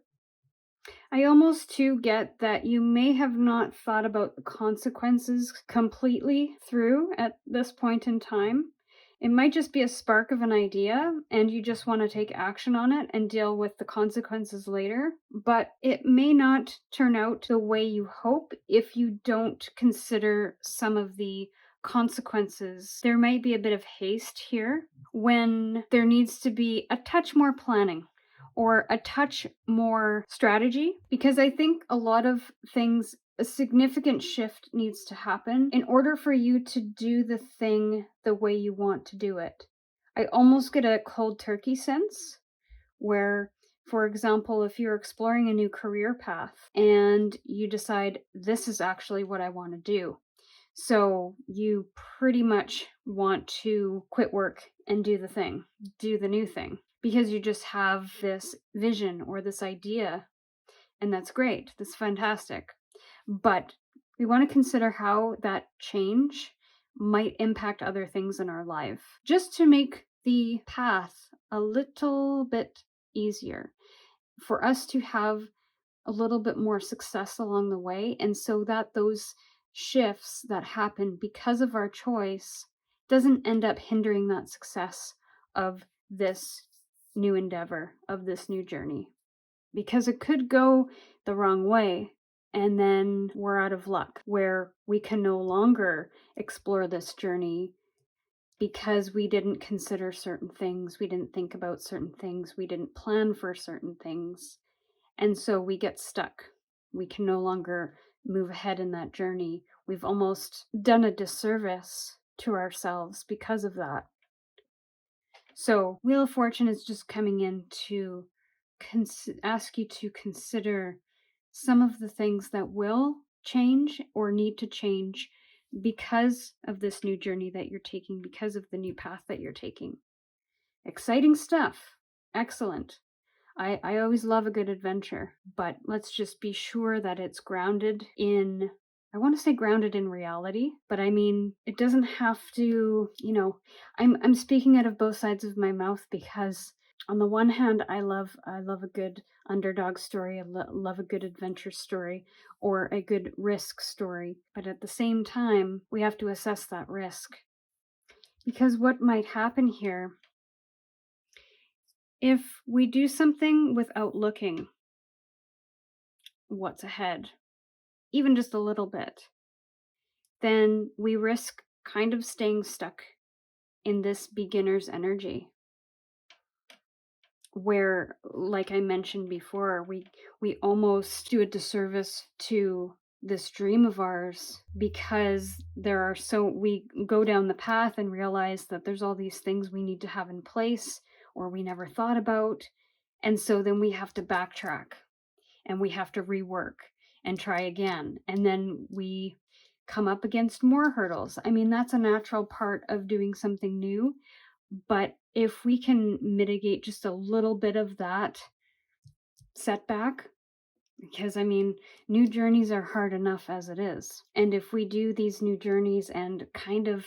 I almost too get that you may have not thought about the consequences completely through at this point in time. It might just be a spark of an idea and you just want to take action on it and deal with the consequences later. But it may not turn out the way you hope if you don't consider some of the consequences. There might be a bit of haste here when there needs to be a touch more planning or a touch more strategy, because I think a lot of things, a significant shift needs to happen in order for you to do the thing the way you want to do it. I almost get a cold turkey sense where, for example, if you're exploring a new career path and you decide this is actually what I want to do, so you pretty much want to quit work and do the thing, do the new thing, because you just have this vision or this idea, and that's great, that's fantastic. But we want to consider how that change might impact other things in our life, just to make the path a little bit easier, for us to have a little bit more success along the way, and so that those shifts that happen because of our choice doesn't end up hindering that success of this new endeavor, of this new journey. Because it could go the wrong way and then we're out of luck, where we can no longer explore this journey because we didn't consider certain things, we didn't think about certain things, we didn't plan for certain things, and so we get stuck. We can no longer move ahead in that journey. We've almost done a disservice to ourselves because of that. So Wheel of Fortune is just coming in to ask you to consider some of the things that will change or need to change because of this new journey that you're taking, because of the new path that you're taking. Exciting stuff. Excellent. I always love a good adventure, but let's just be sure that it's grounded in, I want to say grounded in reality, but I mean, it doesn't have to, I'm speaking out of both sides of my mouth, because on the one hand, I love a good underdog story, love a good adventure story or a good risk story, but at the same time, we have to assess that risk. Because what might happen here, if we do something without looking what's ahead, even just a little bit, then we risk kind of staying stuck in this beginner's energy, where, like I mentioned before, we almost do a disservice to this dream of ours, because we go down the path and realize that there's all these things we need to have in place or we never thought about, and so then we have to backtrack and we have to rework and try again, and then we come up against more hurdles. I mean, that's a natural part of doing something new, but if we can mitigate just a little bit of that setback, because I mean, new journeys are hard enough as it is. And if we do these new journeys and kind of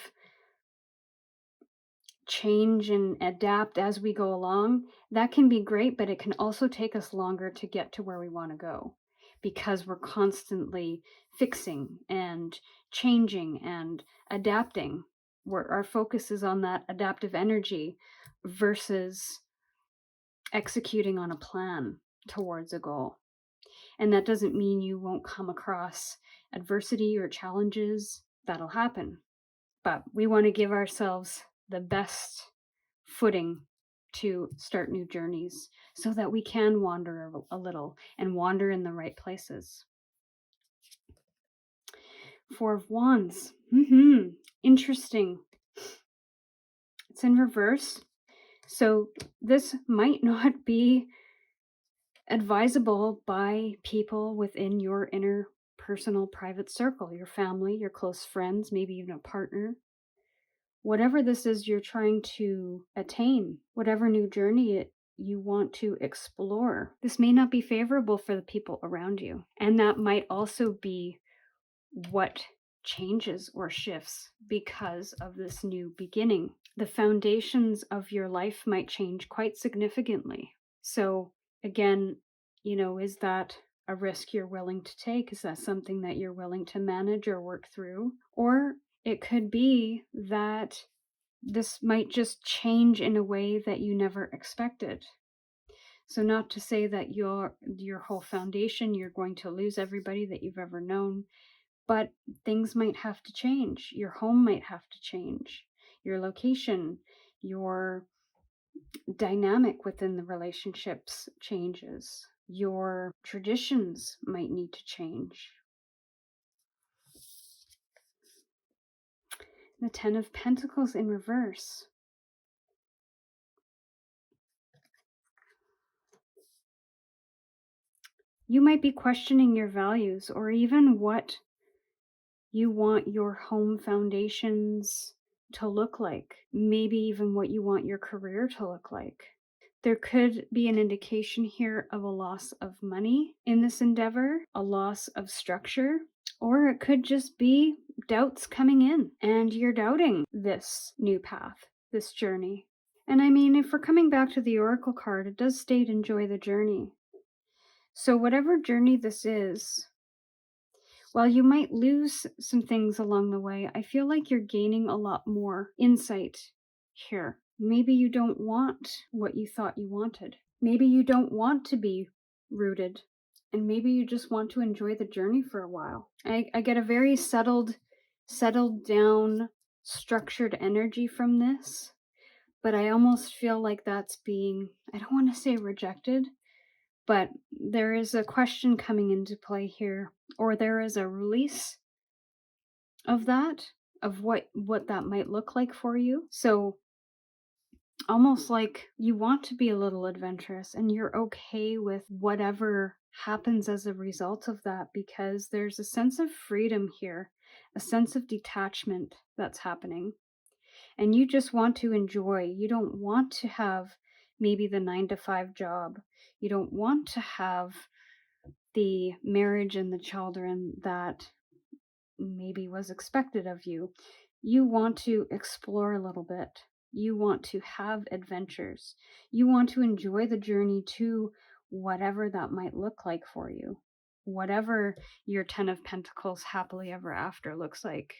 change and adapt as we go along, that can be great, but it can also take us longer to get to where we want to go, because we're constantly fixing and changing and adapting. Our focus is on that adaptive energy versus executing on a plan towards a goal. And that doesn't mean you won't come across adversity or challenges. That'll happen. But we want to give ourselves the best footing to start new journeys so that we can wander a little and wander in the right places. Four of Wands. Interesting. It's in reverse. So this might not be advisable by people within your inner personal private circle, your family, your close friends, maybe even a partner. Whatever this is you're trying to attain, whatever new journey you want to explore, this may not be favorable for the people around you. And that might also be what changes or shifts because of this new beginning. The foundations of your life might change quite significantly. So again, is that a risk you're willing to take? Is that something that you're willing to manage or work through? Or it could be that this might just change in a way that you never expected. So not to say that your whole foundation, you're going to lose everybody that you've ever known, but things might have to change. Your home might have to change. Your location, your dynamic within the relationships changes. Your traditions might need to change. The Ten of Pentacles in reverse. You might be questioning your values or even what you want your home foundations to look like. Maybe even what you want your career to look like. There could be an indication here of a loss of money in this endeavor, a loss of structure, or it could just be doubts coming in and you're doubting this new path, this journey. And I mean, if we're coming back to the Oracle card, it does state enjoy the journey. So whatever journey this is, while you might lose some things along the way, I feel like you're gaining a lot more insight here. Maybe you don't want what you thought you wanted. Maybe you don't want to be rooted. And maybe you just want to enjoy the journey for a while. I get a very settled down, structured energy from this. But I almost feel like that's being, I don't want to say rejected, but there is a question coming into play here, or there is a release of that, of what that might look like for you. So almost like you want to be a little adventurous and you're okay with whatever happens as a result of that, because there's a sense of freedom here, a sense of detachment that's happening. And you just want to enjoy. You don't want to have maybe the 9 to 5 job. You don't want to have the marriage and the children that maybe was expected of you. You want to explore a little bit. You want to have adventures. You want to enjoy the journey to whatever that might look like for you, whatever your 10 of Pentacles happily ever after looks like.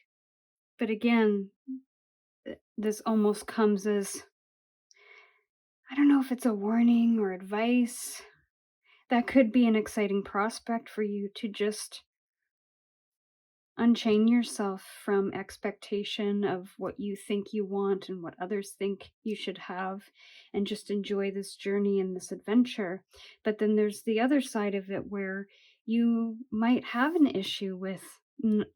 But again, this almost comes as, I don't know if it's a warning or advice. That could be an exciting prospect for you to just unchain yourself from expectation of what you think you want and what others think you should have, and just enjoy this journey and this adventure. But then there's the other side of it where you might have an issue with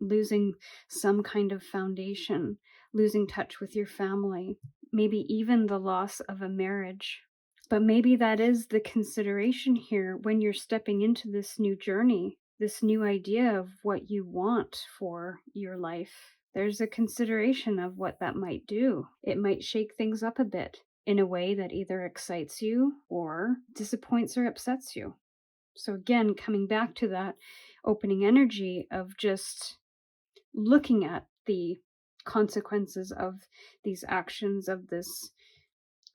losing some kind of foundation, losing touch with your family, maybe even the loss of a marriage. But maybe that is the consideration here when you're stepping into this new journey, this new idea of what you want for your life. There's a consideration of what that might do. It might shake things up a bit in a way that either excites you or disappoints or upsets you. So again, coming back to that opening energy of just looking at the consequences of these actions, of this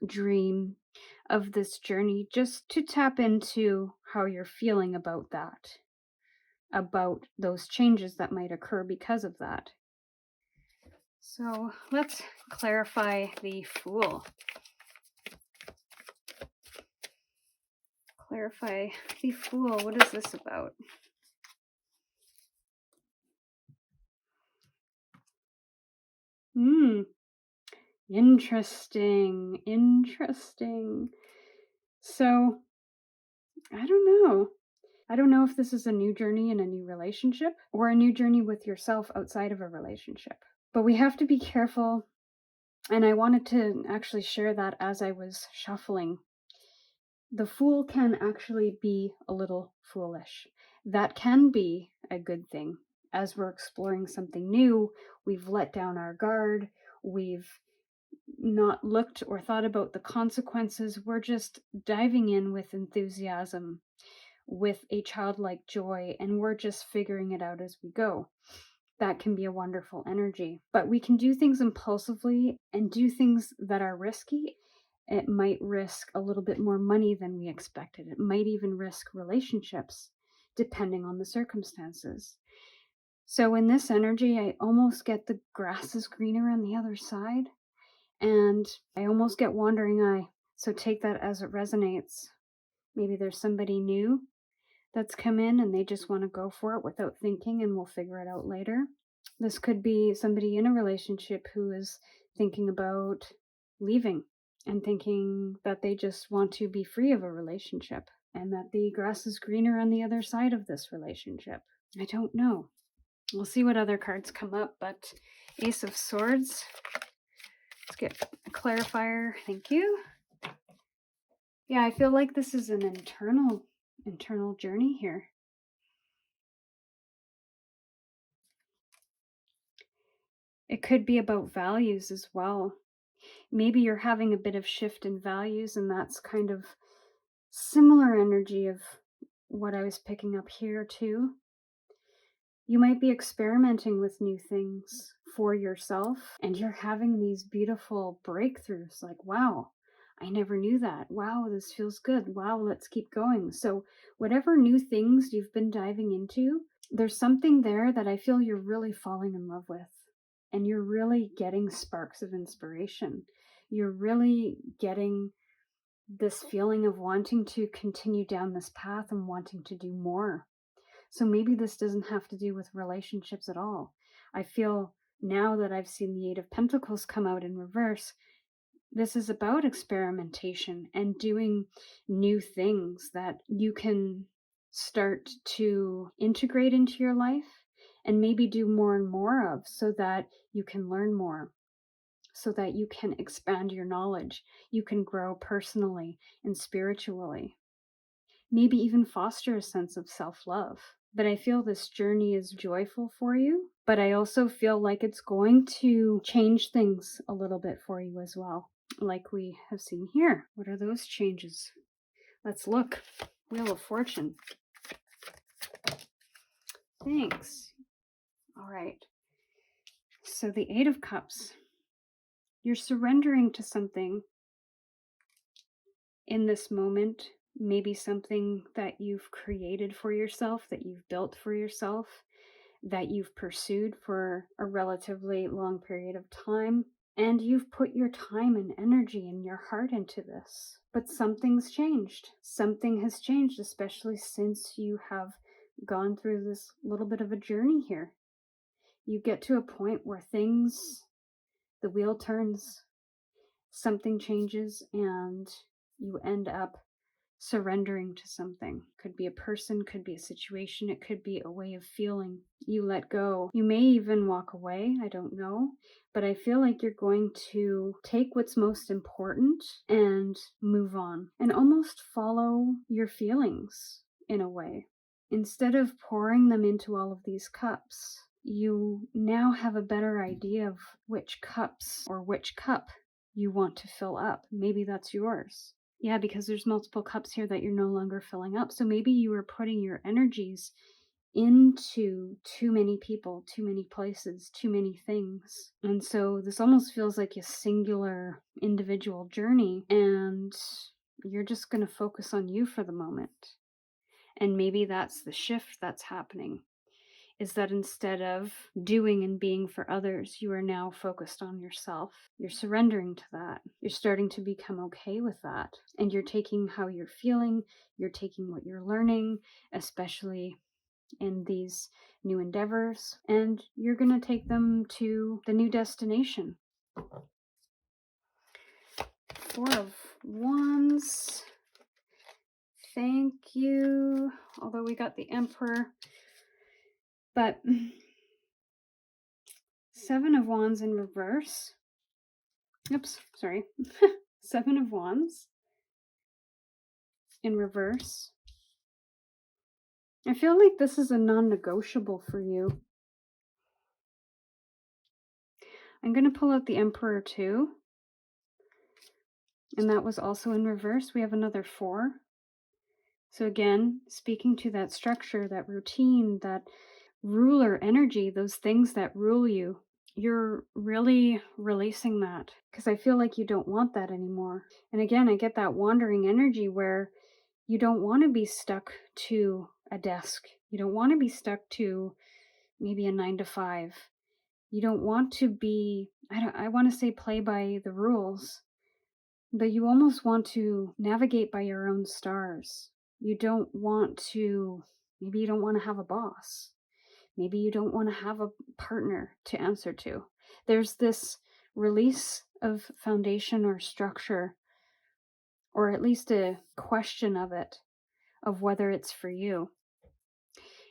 dream, of this journey, just to tap into how you're feeling about that, about those changes that might occur because of that. So let's clarify the Fool. Clarify the Fool. What is this about? Interesting. So, I don't know. I don't know if this is a new journey in a new relationship or a new journey with yourself outside of a relationship. But we have to be careful. And I wanted to actually share that as I was shuffling. The Fool can actually be a little foolish. That can be a good thing. As we're exploring something new, we've let down our guard, we've not looked or thought about the consequences. We're just diving in with enthusiasm, with a childlike joy, and we're just figuring it out as we go. That can be a wonderful energy. But we can do things impulsively and do things that are risky. It might risk a little bit more money than we expected. It might even risk relationships, depending on the circumstances. So in this energy, I almost get the grass is greener on the other side, and I almost get wandering eye. So take that as it resonates. Maybe there's somebody new that's come in and they just want to go for it without thinking, and we'll figure it out later. This could be somebody in a relationship who is thinking about leaving and thinking that they just want to be free of a relationship and that the grass is greener on the other side of this relationship. I don't know. We'll see what other cards come up, but Ace of Swords. Let's get a clarifier. Thank you. Yeah, I feel like this is an internal journey here. It could be about values as well. Maybe you're having a bit of shift in values, and that's kind of similar energy of what I was picking up here too. You might be experimenting with new things for yourself, and you're having these beautiful breakthroughs like, wow, I never knew that. Wow, this feels good. Wow, let's keep going. So whatever new things you've been diving into, there's something there that I feel you're really falling in love with, and you're really getting sparks of inspiration. You're really getting this feeling of wanting to continue down this path and wanting to do more. So maybe this doesn't have to do with relationships at all. I feel now that I've seen the Eight of Pentacles come out in reverse, this is about experimentation and doing new things that you can start to integrate into your life and maybe do more and more of, so that you can learn more, so that you can expand your knowledge, you can grow personally and spiritually, maybe even foster a sense of self-love. But I feel this journey is joyful for you, but I also feel like it's going to change things a little bit for you as well, like we have seen here. What are those changes? Let's look. Wheel of Fortune. Thanks. All right. So the Eight of Cups. You're surrendering to something in this moment, maybe something that you've created for yourself, that you've built for yourself, that you've pursued for a relatively long period of time. And you've put your time and energy and your heart into this. But something's changed. Something has changed, especially since you have gone through this little bit of a journey here. You get to a point where the wheel turns, something changes, and you end up surrendering to something. Could be a person, could be a situation, it could be a way of feeling. You let go. You may even walk away, I don't know. But I feel like you're going to take what's most important and move on and almost follow your feelings in a way. Instead of pouring them into all of these cups, you now have a better idea of which cups or which cup you want to fill up. Maybe that's yours. Yeah, because there's multiple cups here that you're no longer filling up. So maybe you were putting your energies into too many people, too many places, too many things. And so this almost feels like a singular individual journey, and you're just going to focus on you for the moment. And maybe that's the shift that's happening, is that instead of doing and being for others, you are now focused on yourself. You're surrendering to that. You're starting to become okay with that. And you're taking how you're feeling, you're taking what you're learning, especially in these new endeavors, and you're going to take them to the new destination. Four of Wands. Thank you. Although we got the Emperor. But Seven of Wands in reverse. Oops, sorry. Seven of Wands in reverse. I feel like this is a non-negotiable for you. I'm going to pull out the Emperor too. And that was also in reverse. We have another 4. So again, speaking to that structure, that routine, that ruler energy, those things that rule you, you're really releasing that, because I feel like you don't want that anymore. And again, I get that wandering energy where you don't want to be stuck to a desk. You don't want to be stuck to maybe a 9 to 5. You don't want to be, I want to say play by the rules, but you almost want to navigate by your own stars. You don't want to, maybe you don't want to have a boss. Maybe you don't want to have a partner to answer to. There's this release of foundation or structure, or at least a question of it, of whether it's for you.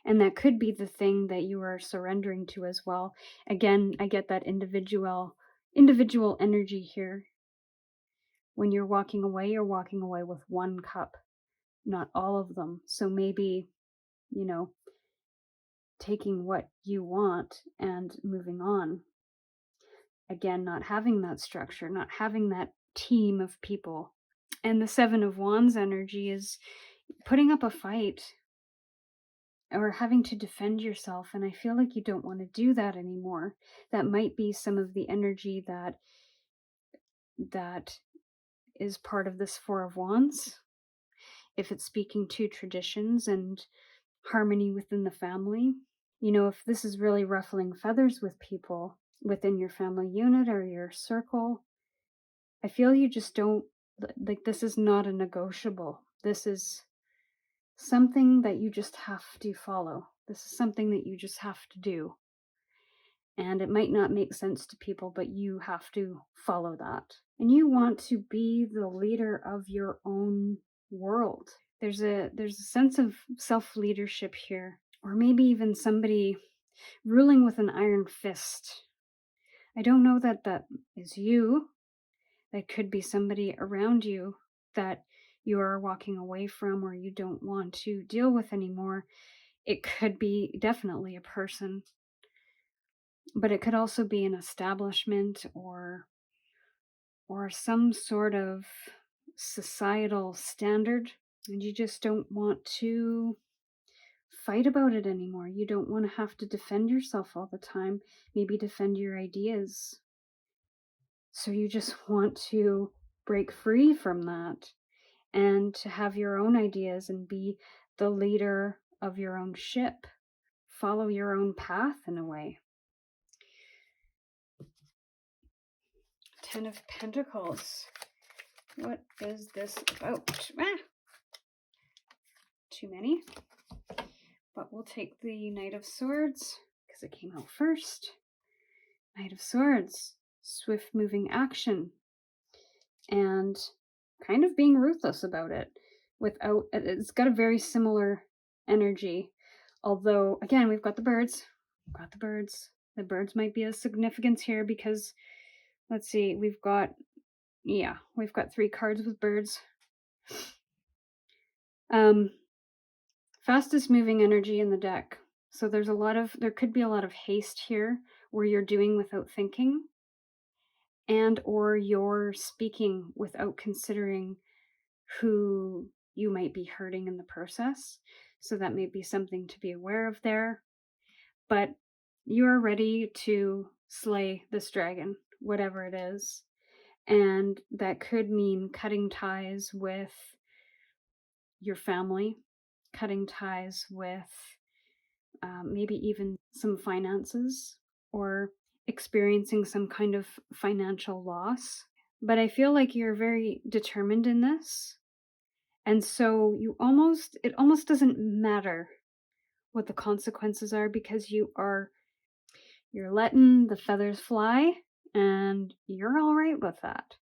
And that could be the thing that you are surrendering to as well. Again, I get that individual energy here. When you're walking away, you're walking away with one cup, not all of them. So maybe, taking what you want and moving on. Again, not having that structure, not having that team of people. And the Seven of Wands energy is putting up a fight or having to defend yourself. And I feel like you don't want to do that anymore. That might be some of the energy that is part of this Four of Wands. If it's speaking to traditions and harmony within the family, if this is really ruffling feathers with people within your family unit or your circle, I feel you just don't, like, this is not a negotiable. This is something that you just have to follow. This is something that you just have to do. And it might not make sense to people, but you have to follow that. And you want to be the leader of your own world. There's a sense of self-leadership here. Or maybe even somebody ruling with an iron fist. I don't know that that is you. That could be somebody around you that you are walking away from or you don't want to deal with anymore. It could be definitely a person, but it could also be an establishment or some sort of societal standard, and you just don't want to fight about it anymore. You don't want to have to defend yourself all the time, maybe defend your ideas. So you just want to break free from that and to have your own ideas and be the leader of your own ship, follow your own path in a way. Ten of Pentacles. What is this about? Too many. But we'll take the Knight of Swords because it came out first. Knight of Swords. Swift moving action. And kind of being ruthless about it. It's got a very similar energy. Although, again, we've got the birds. The birds might be of significance here because, let's see, we've got 3 cards with birds. Fastest moving energy in the deck. So there could be a lot of haste here where you're doing without thinking and or you're speaking without considering who you might be hurting in the process. So that may be something to be aware of there. But you are ready to slay this dragon, whatever it is. And that could mean cutting ties with your family, cutting ties with maybe even some finances or experiencing some kind of financial loss. But I feel like you're very determined in this. And so it almost doesn't matter what the consequences are because you're letting the feathers fly and you're all right with that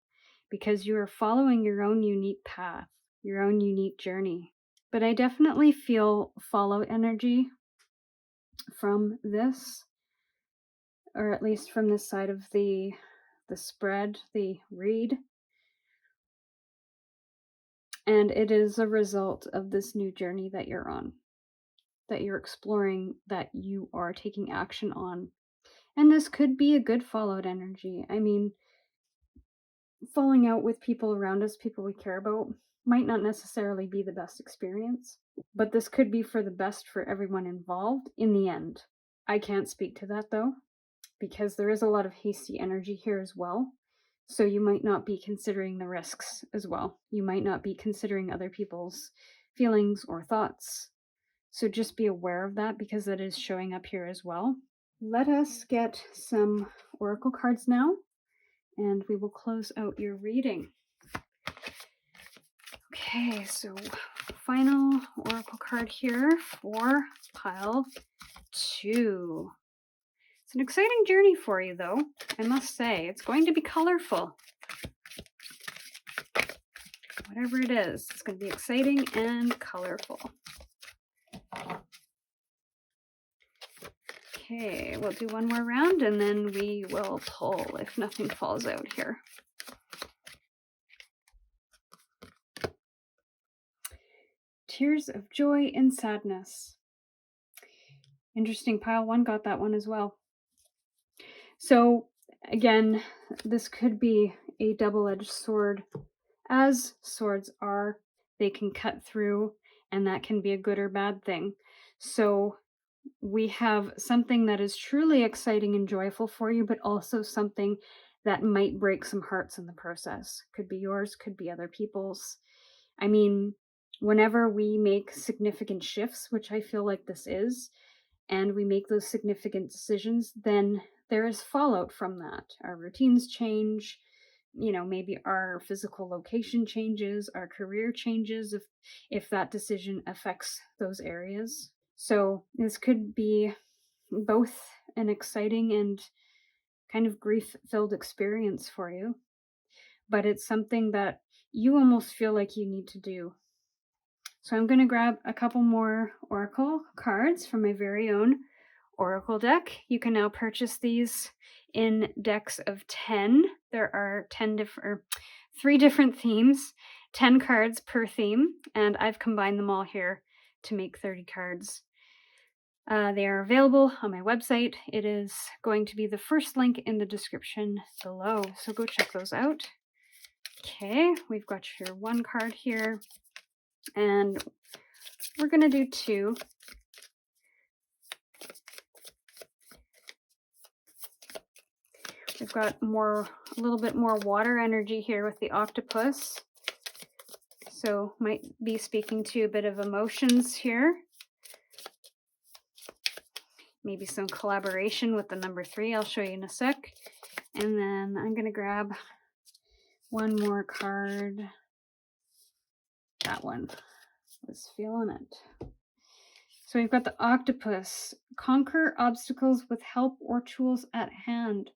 because you are following your own unique path, your own unique journey. But I definitely feel follow energy from this, or at least from this side of the spread, the read. And it is a result of this new journey that you're on, that you're exploring, that you are taking action on. And this could be a good followed energy. I mean, falling out with people around us, people we care about, might not necessarily be the best experience, but this could be for the best for everyone involved in the end. I can't speak to that though, because there is a lot of hasty energy here as well. So you might not be considering the risks as well. You might not be considering other people's feelings or thoughts. So just be aware of that because that is showing up here as well. Let us get some oracle cards now, and we will close out your reading. Okay, so final oracle card here for pile 2. It's an exciting journey for you, though, I must say. It's going to be colorful. Whatever it is, it's going to be exciting and colorful. Okay, we'll do one more round and then we will pull if nothing falls out here. Tears of joy and sadness. Interesting, pile 1 got that one as well. So again, this could be a double-edged sword. As swords are, they can cut through, and that can be a good or bad thing. So we have something that is truly exciting and joyful for you, but also something that might break some hearts in the process. Could be yours, could be other people's. I mean, whenever we make significant shifts, which I feel like this is, and we make those significant decisions, then there is fallout from that. Our routines change, maybe our physical location changes, our career changes if that decision affects those areas. So this could be both an exciting and kind of grief-filled experience for you, but it's something that you almost feel like you need to do. So I'm going to grab a couple more oracle cards from my very own oracle deck. You can now purchase these in decks of 10. There are 3 different themes, 10 cards per theme, and I've combined them all here to make 30 cards. They are available on my website. It is going to be the first link in the description below, so go check those out. Okay, we've got your 1 card here, and we're going to do 2. We've got a little bit more water energy here with the octopus, so might be speaking to a bit of emotions here. Maybe some collaboration with the number 3. I'll show you in a sec. And then I'm going to grab 1 more card. That one was feeling it. So we've got the octopus. Conquer obstacles with help or tools at hand.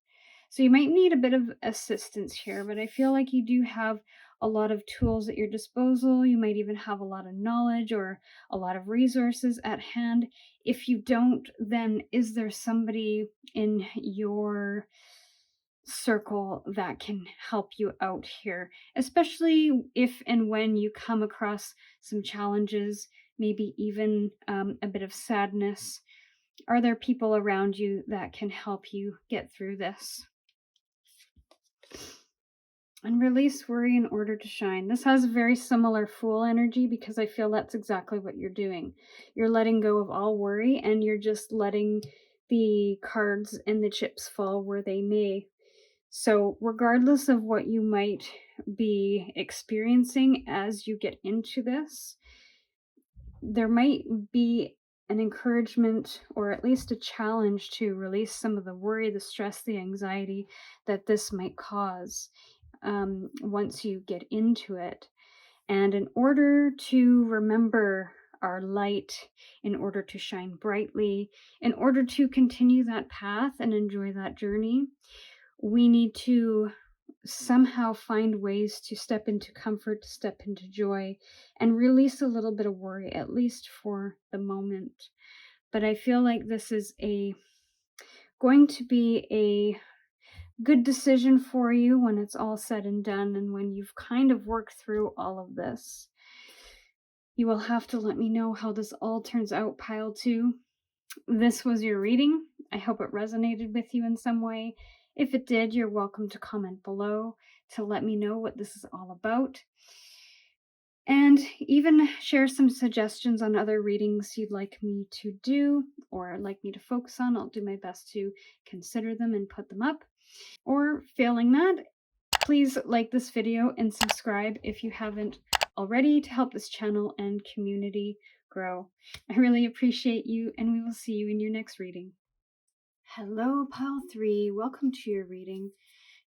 So you might need a bit of assistance here, but I feel like you do have a lot of tools at your disposal. You might even have a lot of knowledge or a lot of resources at hand. If you don't, then is there somebody in your circle that can help you out here, especially if and when you come across some challenges, maybe even a bit of sadness? Are there people around you that can help you get through this? And release worry in order to shine. This has very similar Fool energy because I feel that's exactly what you're doing. You're letting go of all worry and you're just letting the cards and the chips fall where they may. So regardless of what you might be experiencing as you get into this, there might be an encouragement or at least a challenge to release some of the worry, the stress, the anxiety that this might cause once you get into it. And in order to remember our light, in order to shine brightly, in order to continue that path and enjoy that journey, we need to somehow find ways to step into comfort, to step into joy, and release a little bit of worry, at least for the moment. But I feel like this is going to be a good decision for you when it's all said and done, and when you've kind of worked through all of this. You will have to let me know how this all turns out, pile 2. This was your reading. I hope it resonated with you in some way. If it did, you're welcome to comment below to let me know what this is all about. And even share some suggestions on other readings you'd like me to do or like me to focus on. I'll do my best to consider them and put them up. Or failing that, please like this video and subscribe if you haven't already to help this channel and community grow. I really appreciate you, and we will see you in your next reading. Hello, pile 3. Welcome to your reading.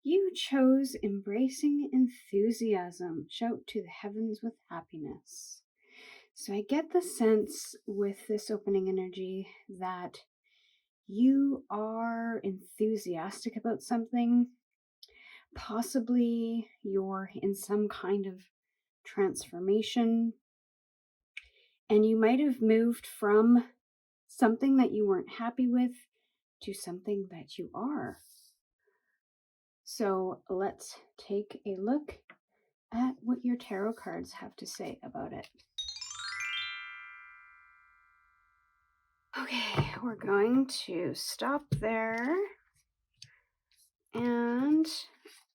You chose embracing enthusiasm. Shout to the heavens with happiness. So I get the sense with this opening energy that you are enthusiastic about something. Possibly you're in some kind of transformation, and you might have moved from something that you weren't happy with to something that you are. So let's take a look at what your tarot cards have to say about it. Okay, we're going to stop there. And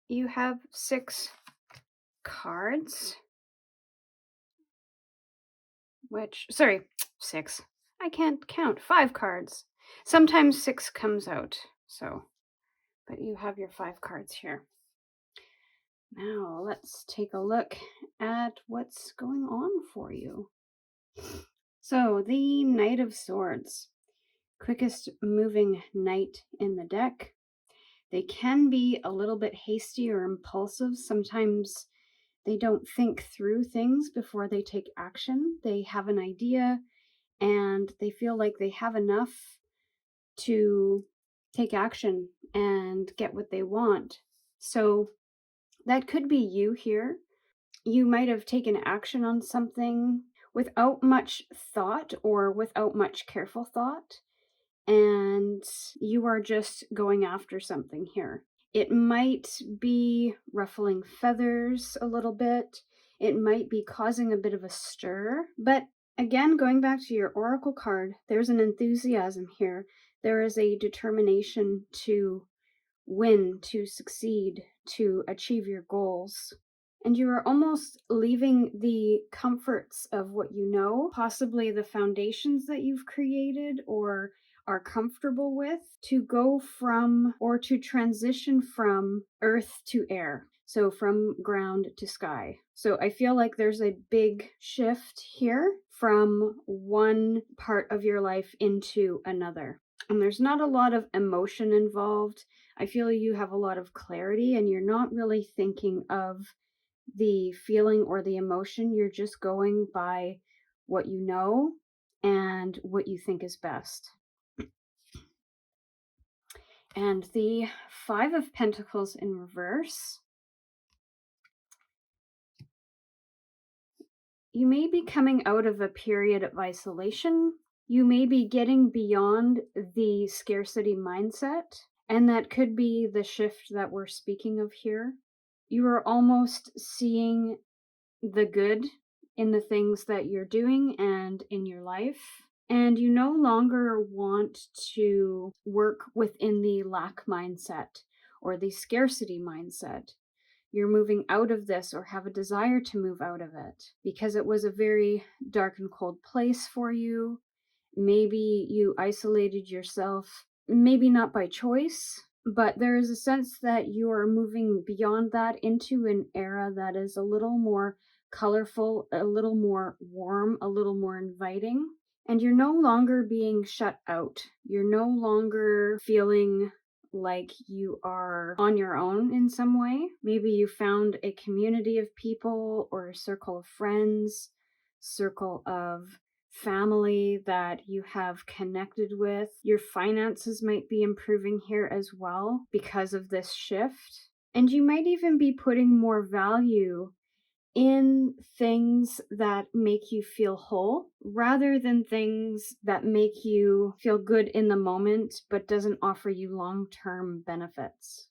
you have 6 cards. 6. I can't count. 5 cards. Sometimes 6 comes out, but you have your 5 cards here. Now let's take a look at what's going on for you. So the Knight of Swords, quickest moving knight in the deck. They can be a little bit hasty or impulsive. Sometimes they don't think through things before they take action. They have an idea and they feel like they have enough to take action and get what they want. So that could be you here. You might have taken action on something without much thought or without much careful thought. and you are just going after something here. It might be ruffling feathers a little bit. It might be causing a bit of a stir. But again, going back to your oracle card, there's an enthusiasm here. There is a determination to win, to succeed, to achieve your goals. And you are almost leaving the comforts of what you know, possibly the foundations that you've created or are comfortable with, to go from or to transition from earth to air. So from ground to sky. So I feel like there's a big shift here from one part of your life into another. And there's not a lot of emotion involved. I feel you have a lot of clarity and you're not really thinking of the feeling or the emotion. You're just going by what you know and what you think is best. And the Five of Pentacles in reverse. You may be coming out of a period of isolation. You may be getting beyond the scarcity mindset, and that could be the shift that we're speaking of here. You are almost seeing the good in the things that you're doing and in your life. And you no longer want to work within the lack mindset or the scarcity mindset. You're moving out of this or have a desire to move out of it because it was a very dark and cold place for you. Maybe you isolated yourself, maybe not by choice, but there is a sense that you are moving beyond that into an era that is a little more colorful, a little more warm, a little more inviting. And you're no longer being shut out. You're no longer feeling like you are on your own in some way. Maybe you found a community of people or a circle of friends, circle of family that you have connected with. Your finances might be improving here as well because of this shift. And you might even be putting more value in things that make you feel whole rather than things that make you feel good in the moment but doesn't offer you long-term benefits.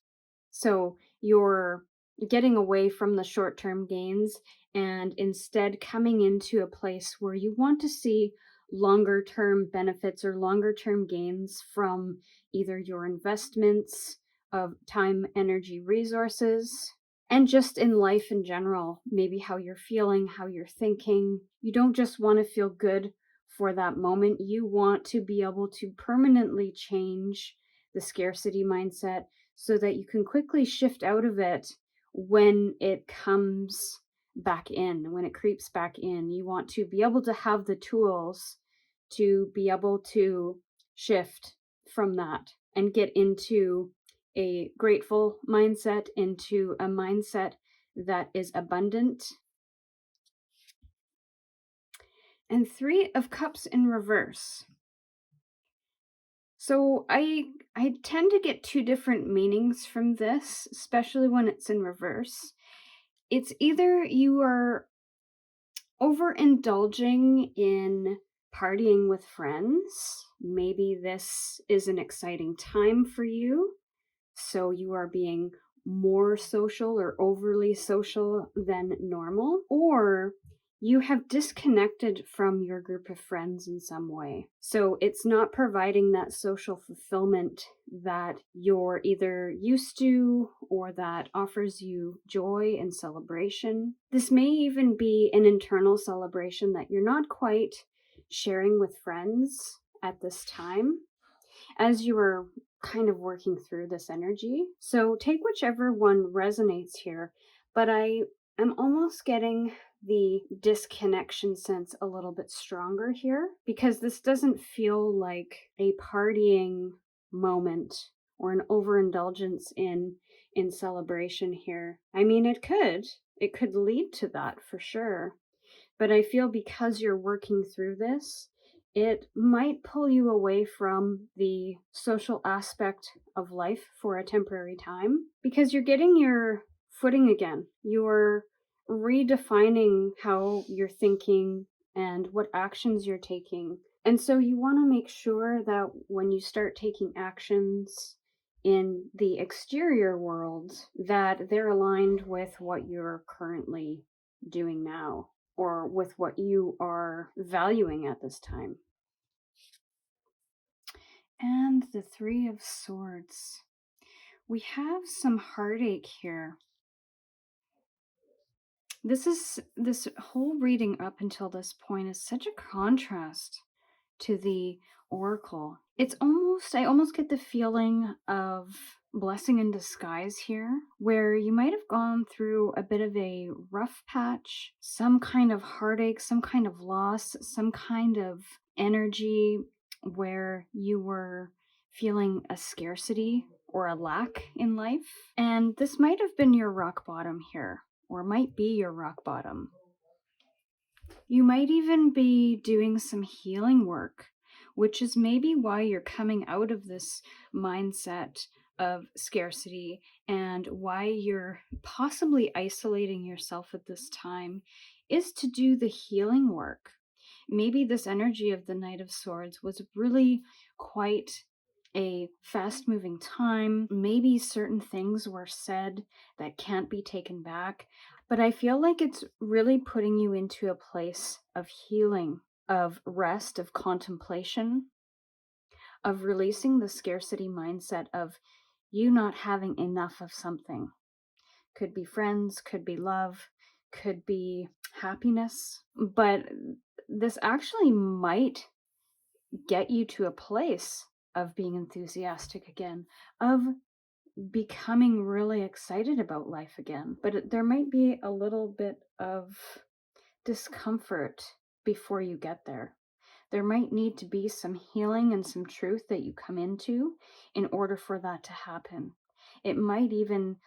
So you're getting away from the short-term gains and instead coming into a place where you want to see longer-term benefits or longer-term gains from either your investments of time, energy, resources, and just in life in general, maybe how you're feeling, how you're thinking. You don't just want to feel good for that moment. You want to be able to permanently change the scarcity mindset so that you can quickly shift out of it when it comes back in, when it creeps back in. You want to be able to have the tools to be able to shift from that and get into a grateful mindset, into a mindset that is abundant. And Three of Cups in reverse. So I tend to get two different meanings from this, especially when it's in reverse. It's either you are overindulging in partying with friends. Maybe this is an exciting time for you, so you are being more social or overly social than normal, or you have disconnected from your group of friends in some way. So it's not providing that social fulfillment that you're either used to or that offers you joy and celebration. This may even be an internal celebration that you're not quite sharing with friends at this time as you are kind of working through this energy. So take whichever one resonates here, but I am almost getting the disconnection sense a little bit stronger here because this doesn't feel like a partying moment or an overindulgence in celebration here. I mean, it could lead to that for sure. But I feel because you're working through this, it might pull you away from the social aspect of life for a temporary time because you're getting your footing again. You're redefining how you're thinking and what actions you're taking And so you want to make sure that when you start taking actions in the exterior world, that they're aligned with what you're currently doing now or with what you are valuing at this time. And the Three of Swords. We have some heartache here. This whole reading up until this point is such a contrast to the oracle. I almost get the feeling of blessing in disguise here, where you might have gone through a bit of a rough patch, some kind of heartache, some kind of loss, some kind of energy where you were feeling a scarcity or a lack in life. And this might have been your rock bottom here, or might be your rock bottom. You might even be doing some healing work, which is maybe why you're coming out of this mindset of scarcity and why you're possibly isolating yourself at this time is to do the healing work. Maybe this energy of the Knight of Swords was really quite a fast moving time. Maybe certain things were said that can't be taken back. But I feel like it's really putting you into a place of healing, of rest, of contemplation, of releasing the scarcity mindset of you not having enough of something. Could be friends, could be love, could be happiness. But this actually might get you to a place of being enthusiastic again, of becoming really excited about life again. But there might be a little bit of discomfort before you get there. There might need to be some healing and some truth that you come into in order for that to happen. It might even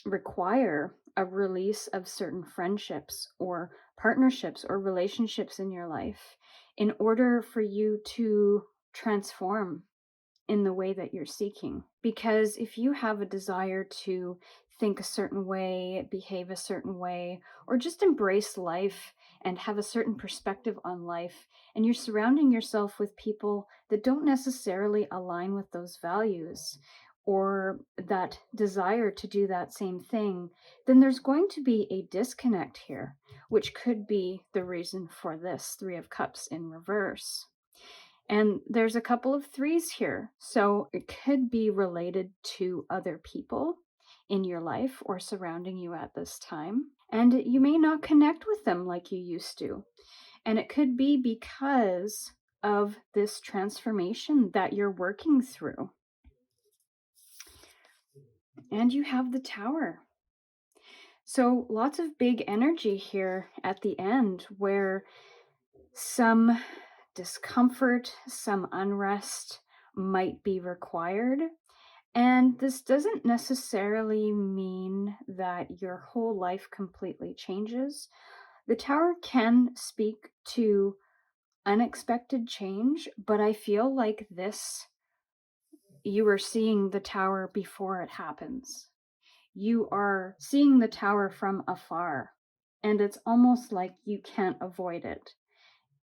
require a release of certain friendships or partnerships or relationships in your life in order for you to transform in the way that you're seeking. Because if you have a desire to think a certain way, behave a certain way, or just embrace life and have a certain perspective on life, and you're surrounding yourself with people that don't necessarily align with those values or that desire to do that same thing, then there's going to be a disconnect here, which could be the reason for this Three of Cups in reverse. And there's a couple of threes here. So it could be related to other people in your life or surrounding you at this time. And you may not connect with them like you used to. And it could be because of this transformation that you're working through. And you have the Tower. So lots of big energy here at the end where some discomfort, some unrest might be required. And this doesn't necessarily mean that your whole life completely changes. The Tower can speak to unexpected change, but I feel like you are seeing the Tower before it happens. You are seeing the Tower from afar, and it's almost like you can't avoid it.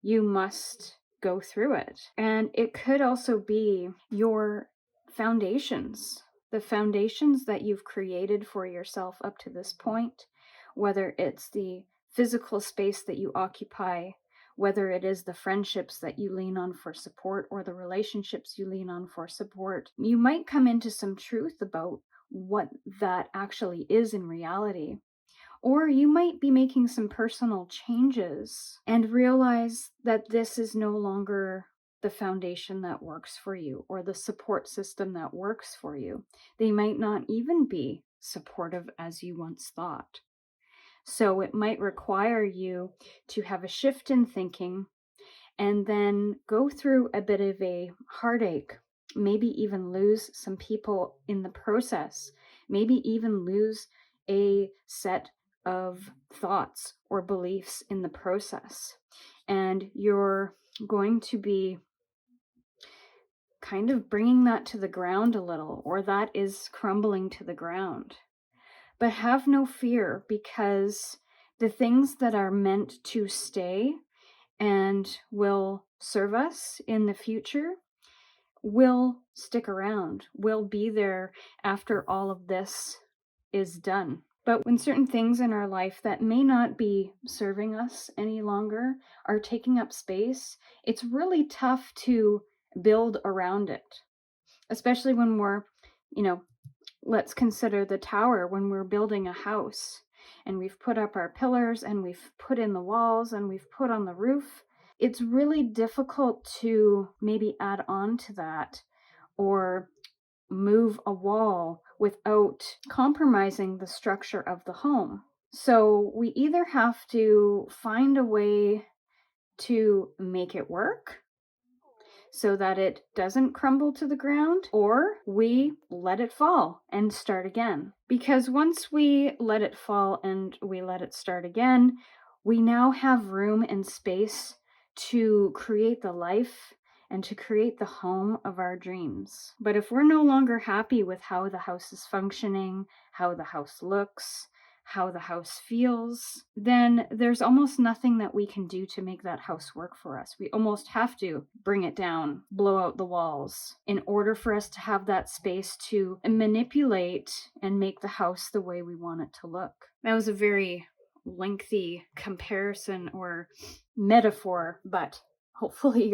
You must go through it. And it could also be your foundations, the foundations that you've created for yourself up to this point, whether it's the physical space that you occupy, whether it is the friendships that you lean on for support or the relationships you lean on for support. You might come into some truth about what that actually is in reality. Or you might be making some personal changes and realize that this is no longer the foundation that works for you or the support system that works for you. They might not even be supportive as you once thought. So it might require you to have a shift in thinking and then go through a bit of a heartache, maybe even lose some people in the process, maybe even lose a set of thoughts or beliefs in the process. And you're going to be kind of bringing that to the ground a little, or that is crumbling to the ground. But have no fear, because the things that are meant to stay and will serve us in the future will stick around, will be there after all of this is done. But when certain things in our life that may not be serving us any longer are taking up space, it's really tough to build around it, especially when we're, let's consider the tower when we're building a house and we've put up our pillars and we've put in the walls and we've put on the roof. It's really difficult to maybe add on to that or move a wall without compromising the structure of the home. So we either have to find a way to make it work so that it doesn't crumble to the ground, or we let it fall and start again. Because once we let it fall and we let it start again, we now have room and space to create the life and to create the home of our dreams. But if we're no longer happy with how the house is functioning, how the house looks, how the house feels, then there's almost nothing that we can do to make that house work for us. We almost have to bring it down, blow out the walls, in order for us to have that space to manipulate and make the house the way we want it to look. That was a very lengthy comparison or metaphor, but hopefully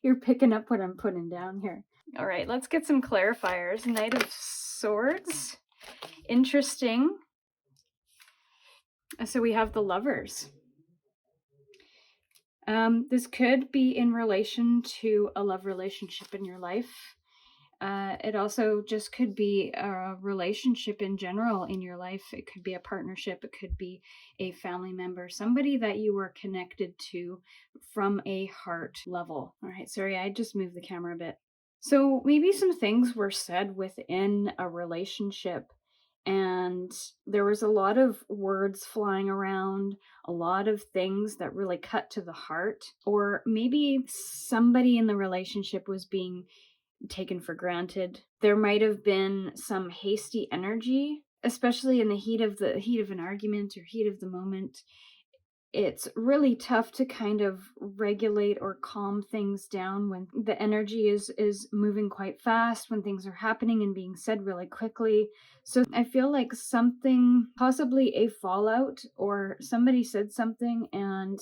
you're picking up what I'm putting down here. All right, let's get some clarifiers. Knight of Swords. Interesting. So we have the Lovers. This could be in relation to a love relationship in your life. It also just could be a relationship in general in your life. It could be a partnership. It could be a family member, somebody that you were connected to from a heart level. All right, sorry, I just moved the camera a bit. So maybe some things were said within a relationship and there was a lot of words flying around, a lot of things that really cut to the heart, or maybe somebody in the relationship was being taken for granted. There might have been some hasty energy, especially in the heat of an argument or heat of the moment. It's really tough to kind of regulate or calm things down when the energy is moving quite fast, when things are happening and being said really quickly. So I feel like something, possibly a fallout, or somebody said something and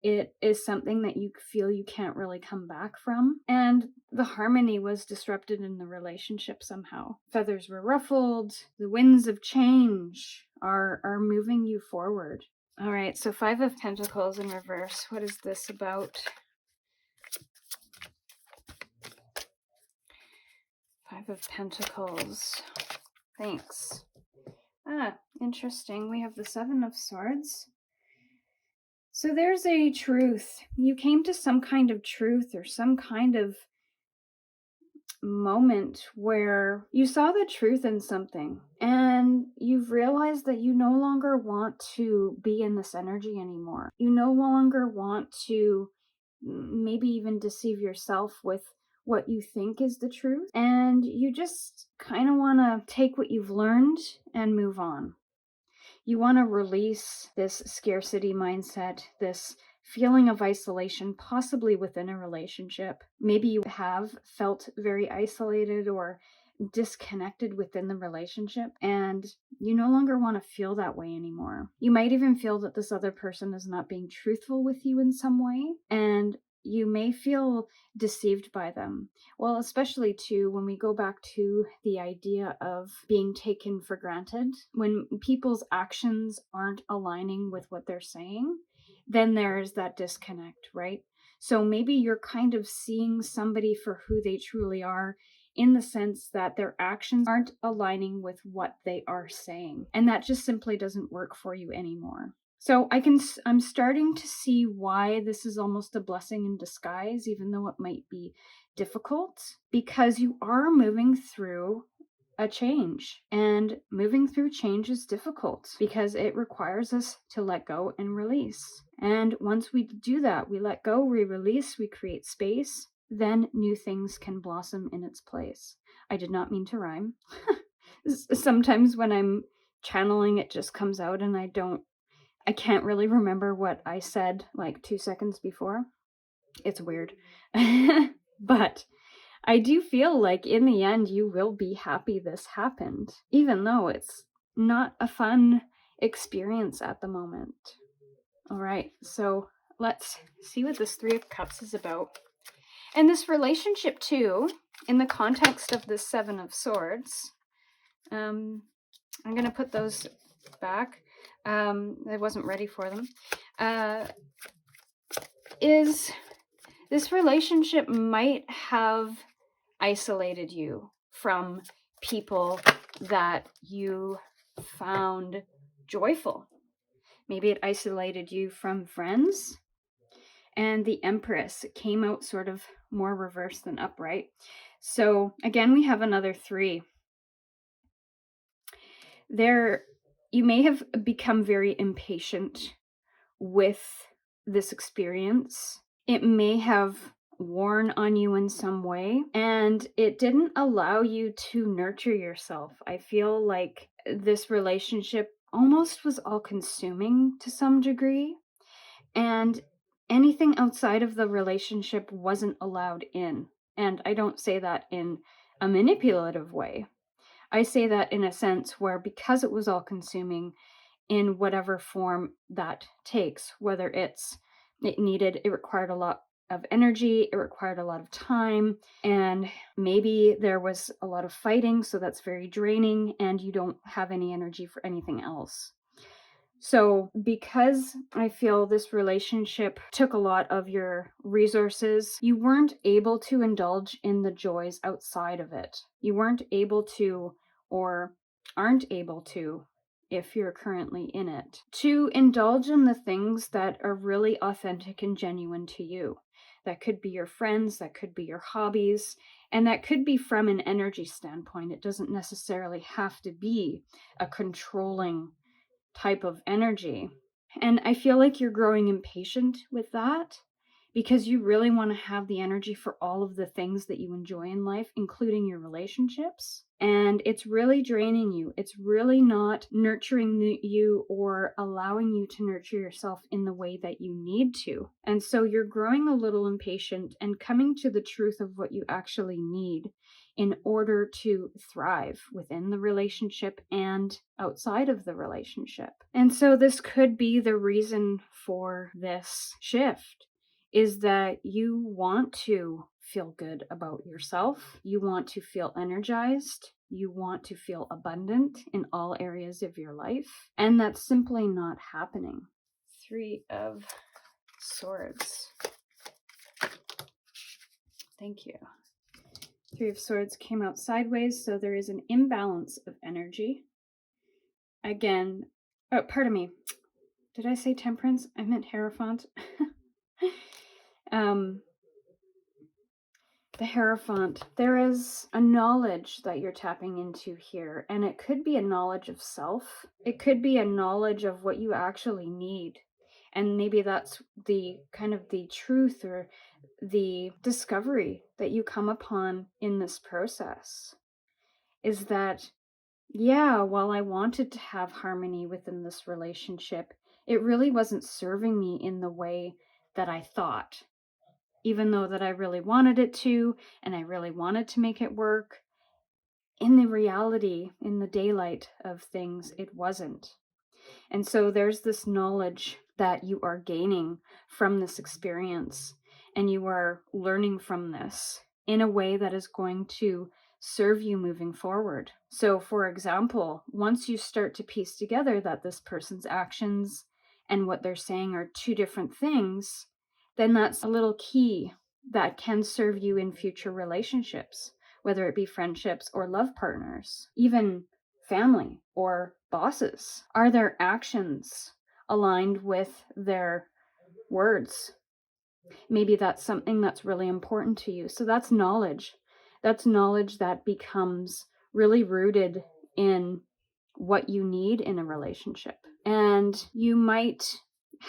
it is something that you feel you can't really come back from. And the harmony was disrupted in the relationship somehow. Feathers were ruffled. The winds of change are moving you forward. All right, so 5 of Pentacles in reverse. What is this about? 5 of Pentacles. Thanks. Interesting. We have the 7 of Swords. So there's a truth. You came to some kind of truth or some kind of moment where you saw the truth in something and you've realized that you no longer want to be in this energy anymore. You no longer want to maybe even deceive yourself with what you think is the truth, and you just kind of want to take what you've learned and move on. You want to release this scarcity mindset, this feeling of isolation, possibly within a relationship. Maybe you have felt very isolated or disconnected within the relationship, and you no longer want to feel that way anymore. You might even feel that this other person is not being truthful with you in some way, and you may feel deceived by them. Well, especially too, when we go back to the idea of being taken for granted, when people's actions aren't aligning with what they're saying, then there's that disconnect, right? So maybe you're kind of seeing somebody for who they truly are, in the sense that their actions aren't aligning with what they are saying. And that just simply doesn't work for you anymore. So I'm starting to see why this is almost a blessing in disguise, even though it might be difficult, because you are moving through a change, and moving through change is difficult because it requires us to let go and release. And once we do that, we let go, we release, we create space, then new things can blossom in its place. I did not mean to rhyme. Sometimes when I'm channeling, it just comes out and I don't I can't really remember what I said like 2 seconds before. It's weird. But I do feel like in the end you will be happy this happened, even though it's not a fun experience at the moment. All right, so let's see what this Three of Cups is about. And this relationship too, in the context of the Seven of Swords, I'm going to put those back. I wasn't ready for them. Is this relationship might have isolated you from people that you found joyful. Maybe it isolated you from friends. And the Empress came out sort of more reversed than upright. So again, we have another 3. You may have become very impatient with this experience. It may have worn on you in some way, and it didn't allow you to nurture yourself. I feel like this relationship almost was all-consuming to some degree, and anything outside of the relationship wasn't allowed in. And I don't say that in a manipulative way. I say that in a sense where, because it was all-consuming in whatever form that takes, whether it required a lot of energy, it required a lot of time, and maybe there was a lot of fighting, so that's very draining, and you don't have any energy for anything else. So because I feel this relationship took a lot of your resources, you weren't able to indulge in the joys outside of it. You weren't able to, or aren't able to, if you're currently in it, to indulge in the things that are really authentic and genuine to you. That could be your friends, that could be your hobbies, and that could be from an energy standpoint. It doesn't necessarily have to be a controlling type of energy. And I feel like you're growing impatient with that because you really want to have the energy for all of the things that you enjoy in life, including your relationships. And it's really draining you. It's really not nurturing you or allowing you to nurture yourself in the way that you need to. And so you're growing a little impatient and coming to the truth of what you actually need in order to thrive within the relationship and outside of the relationship. And so this could be the reason for this shift, is that you want to feel good about yourself. You want to feel energized. You want to feel abundant in all areas of your life. And that's simply not happening. 3 of Swords. Thank you. 3 of Swords came out sideways, so there is an imbalance of energy. Again, pardon me. Did I say Temperance? I meant Hierophant. The Hierophant, there is a knowledge that you're tapping into here, and it could be a knowledge of self. It could be a knowledge of what you actually need. And maybe that's the kind of the truth or the discovery that you come upon in this process, is that, yeah, while I wanted to have harmony within this relationship, it really wasn't serving me in the way that I thought. Even though that I really wanted it to, and I really wanted to make it work, in the reality, in the daylight of things, it wasn't. And so there's this knowledge that you are gaining from this experience, and you are learning from this in a way that is going to serve you moving forward. So, for example, once you start to piece together that this person's actions and what they're saying are 2 different things, then that's a little key that can serve you in future relationships, whether it be friendships or love partners, even family or bosses. Are their actions aligned with their words? Maybe that's something that's really important to you. So that's knowledge. That's knowledge that becomes really rooted in what you need in a relationship. And you might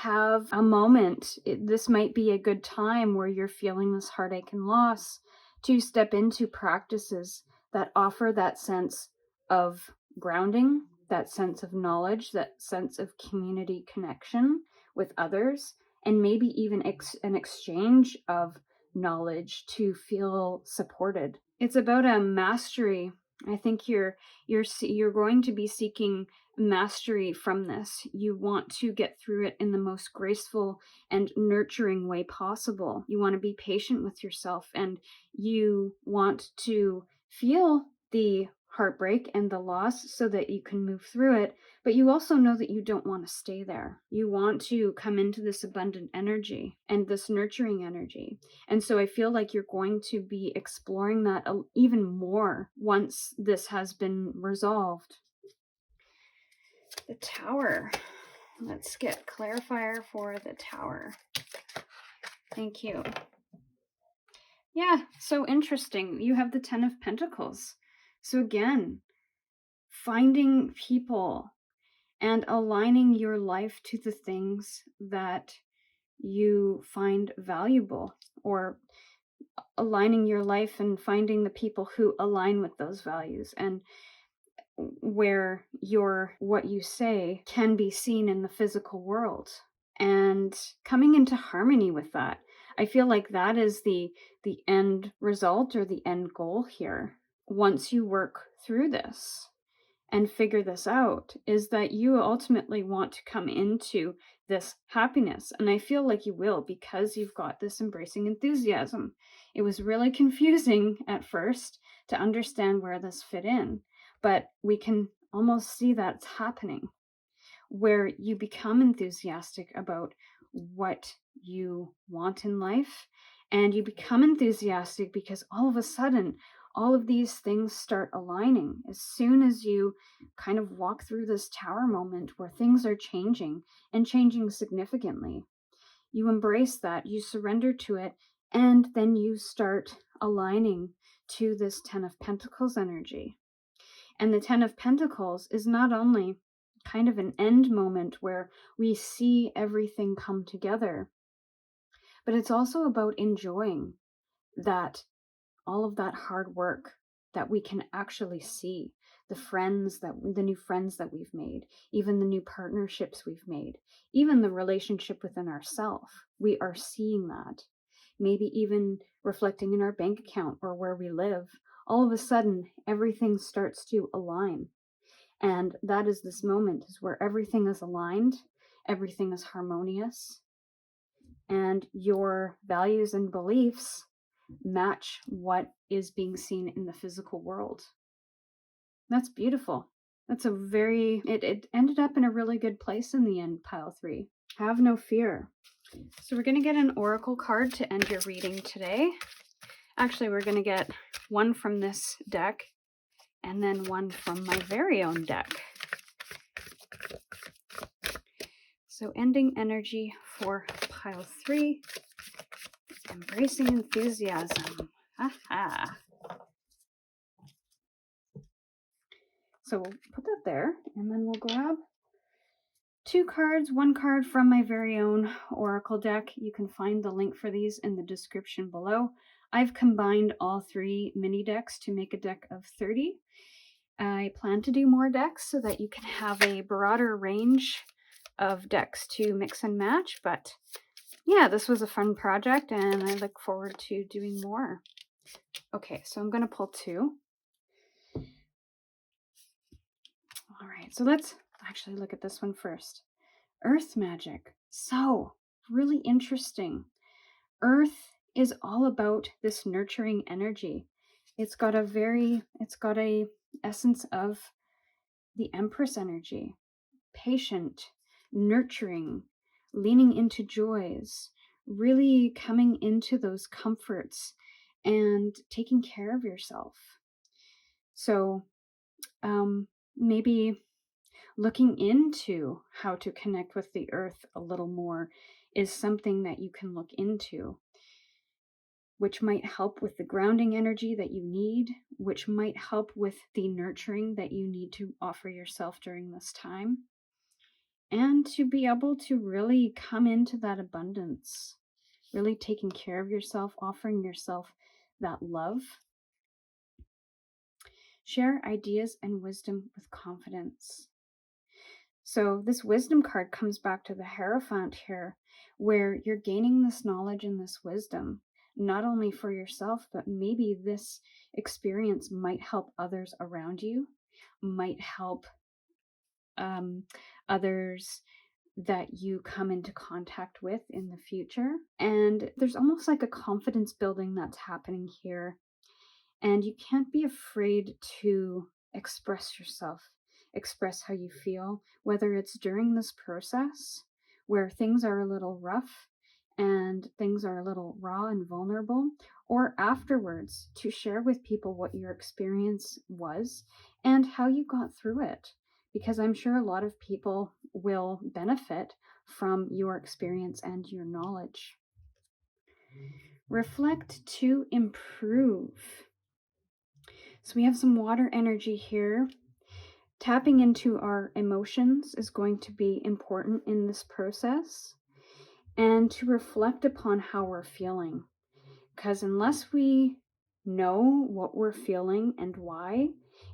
have a moment, this might be a good time where you're feeling this heartache and loss, to step into practices that offer that sense of grounding that sense of knowledge, that sense of community connection with others, and maybe even an exchange of knowledge to feel supported. It's about a mastery. I think you're going to be seeking mastery from this. You want to get through it in the most graceful and nurturing way possible. You want to be patient with yourself, and you want to feel the heartbreak and the loss so that you can move through it, but you also know that you don't want to stay there. You want to come into this abundant energy and this nurturing energy. And so I feel like you're going to be exploring that even more once this has been resolved. The Tower. Let's get clarifier for the Tower. Thank you. Yeah, so interesting. You have the Ten of Pentacles. So again, finding people and aligning your life to the things that you find valuable, or aligning your life and finding the people who align with those values, and where what you say can be seen in the physical world, and coming into harmony with that. I feel like that is the end result, or the end goal here. Once you work through this and figure this out, is that you ultimately want to come into this happiness. And I feel like you will, because you've got this embracing enthusiasm. It was really confusing at first to understand where this fit in, but we can almost see that's happening, where you become enthusiastic about what you want in life, and you become enthusiastic because all of a sudden all of these things start aligning. As soon as you kind of walk through this Tower moment where things are changing, and changing significantly, you embrace that, you surrender to it, and then you start aligning to this Ten of Pentacles energy. And the Ten of Pentacles is not only kind of an end moment where we see everything come together, but it's also about enjoying that, all of that hard work that we can actually see, the new friends that we've made, even the new partnerships we've made, even the relationship within ourselves. We are seeing that, maybe even reflecting in our bank account or where we live. All of a sudden, everything starts to align. And that is this moment, is where everything is aligned, everything is harmonious, and your values and beliefs match what is being seen in the physical world. That's beautiful. That's it ended up in a really good place in the end, pile 3. Have no fear. So we're going to get an oracle card to end your reading today. Actually, we're going to get one from this deck and then one from my very own deck. So ending energy for pile 3, embracing enthusiasm. Aha. So we'll put that there, and then we'll grab 2 cards, 1 card from my very own oracle deck. You can find the link for these in the description below. I've combined all 3 mini decks to make a deck of 30. I plan to do more decks so that you can have a broader range of decks to mix and match, but yeah, this was a fun project and I look forward to doing more. Okay, so I'm going to pull 2. All right, so let's actually look at this one first. Earth magic. So, really interesting. Earth is all about this nurturing energy. It's got a essence of the Empress energy. Patient, nurturing, leaning into joys, really coming into those comforts and taking care of yourself. So, maybe looking into how to connect with the earth a little more is something that you can look into, which might help with the grounding energy that you need, which might help with the nurturing that you need to offer yourself during this time, and to be able to really come into that abundance, really taking care of yourself, offering yourself that love. Share ideas and wisdom with confidence. So this wisdom card comes back to the Hierophant here, where you're gaining this knowledge and this wisdom, not only for yourself, but maybe this experience might help others around you, might help others that you come into contact with in the future. And there's almost like a confidence building that's happening here. And you can't be afraid to express yourself, express how you feel, whether it's during this process where things are a little rough and things are a little raw and vulnerable, or afterwards to share with people what your experience was and how you got through it. Because I'm sure a lot of people will benefit from your experience and your knowledge. Reflect to improve. So we have some water energy here. Tapping into our emotions is going to be important in this process, and to reflect upon how we're feeling. Because unless we know what we're feeling and why,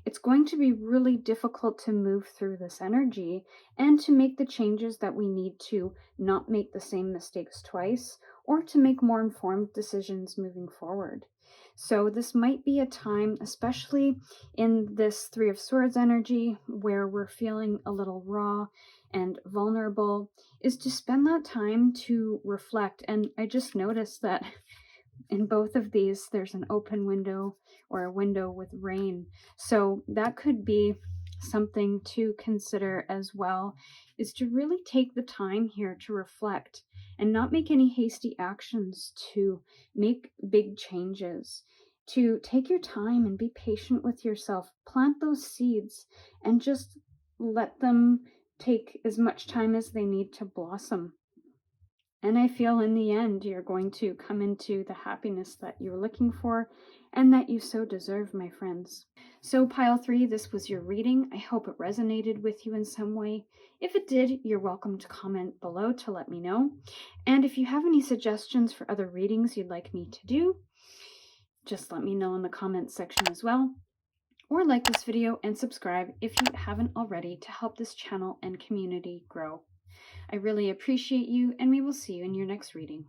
it's going to be really difficult to move through this energy and to make the changes that we need to not make the same mistakes twice, or to make more informed decisions moving forward. So this might be a time, especially in this Three of Swords energy, where we're feeling a little raw and vulnerable, is to spend that time to reflect. And I just noticed that in both of these, there's an open window or a window with rain. So that could be something to consider as well, is to really take the time here to reflect and not make any hasty actions to make big changes. To take your time and be patient with yourself, plant those seeds and just let them take as much time as they need to blossom. And I feel in the end, you're going to come into the happiness that you're looking for and that you so deserve, my friends. So pile 3, this was your reading. I hope it resonated with you in some way. If it did, you're welcome to comment below to let me know. And if you have any suggestions for other readings you'd like me to do, just let me know in the comments section as well. Or like this video and subscribe if you haven't already, to help this channel and community grow. I really appreciate you, and we will see you in your next reading.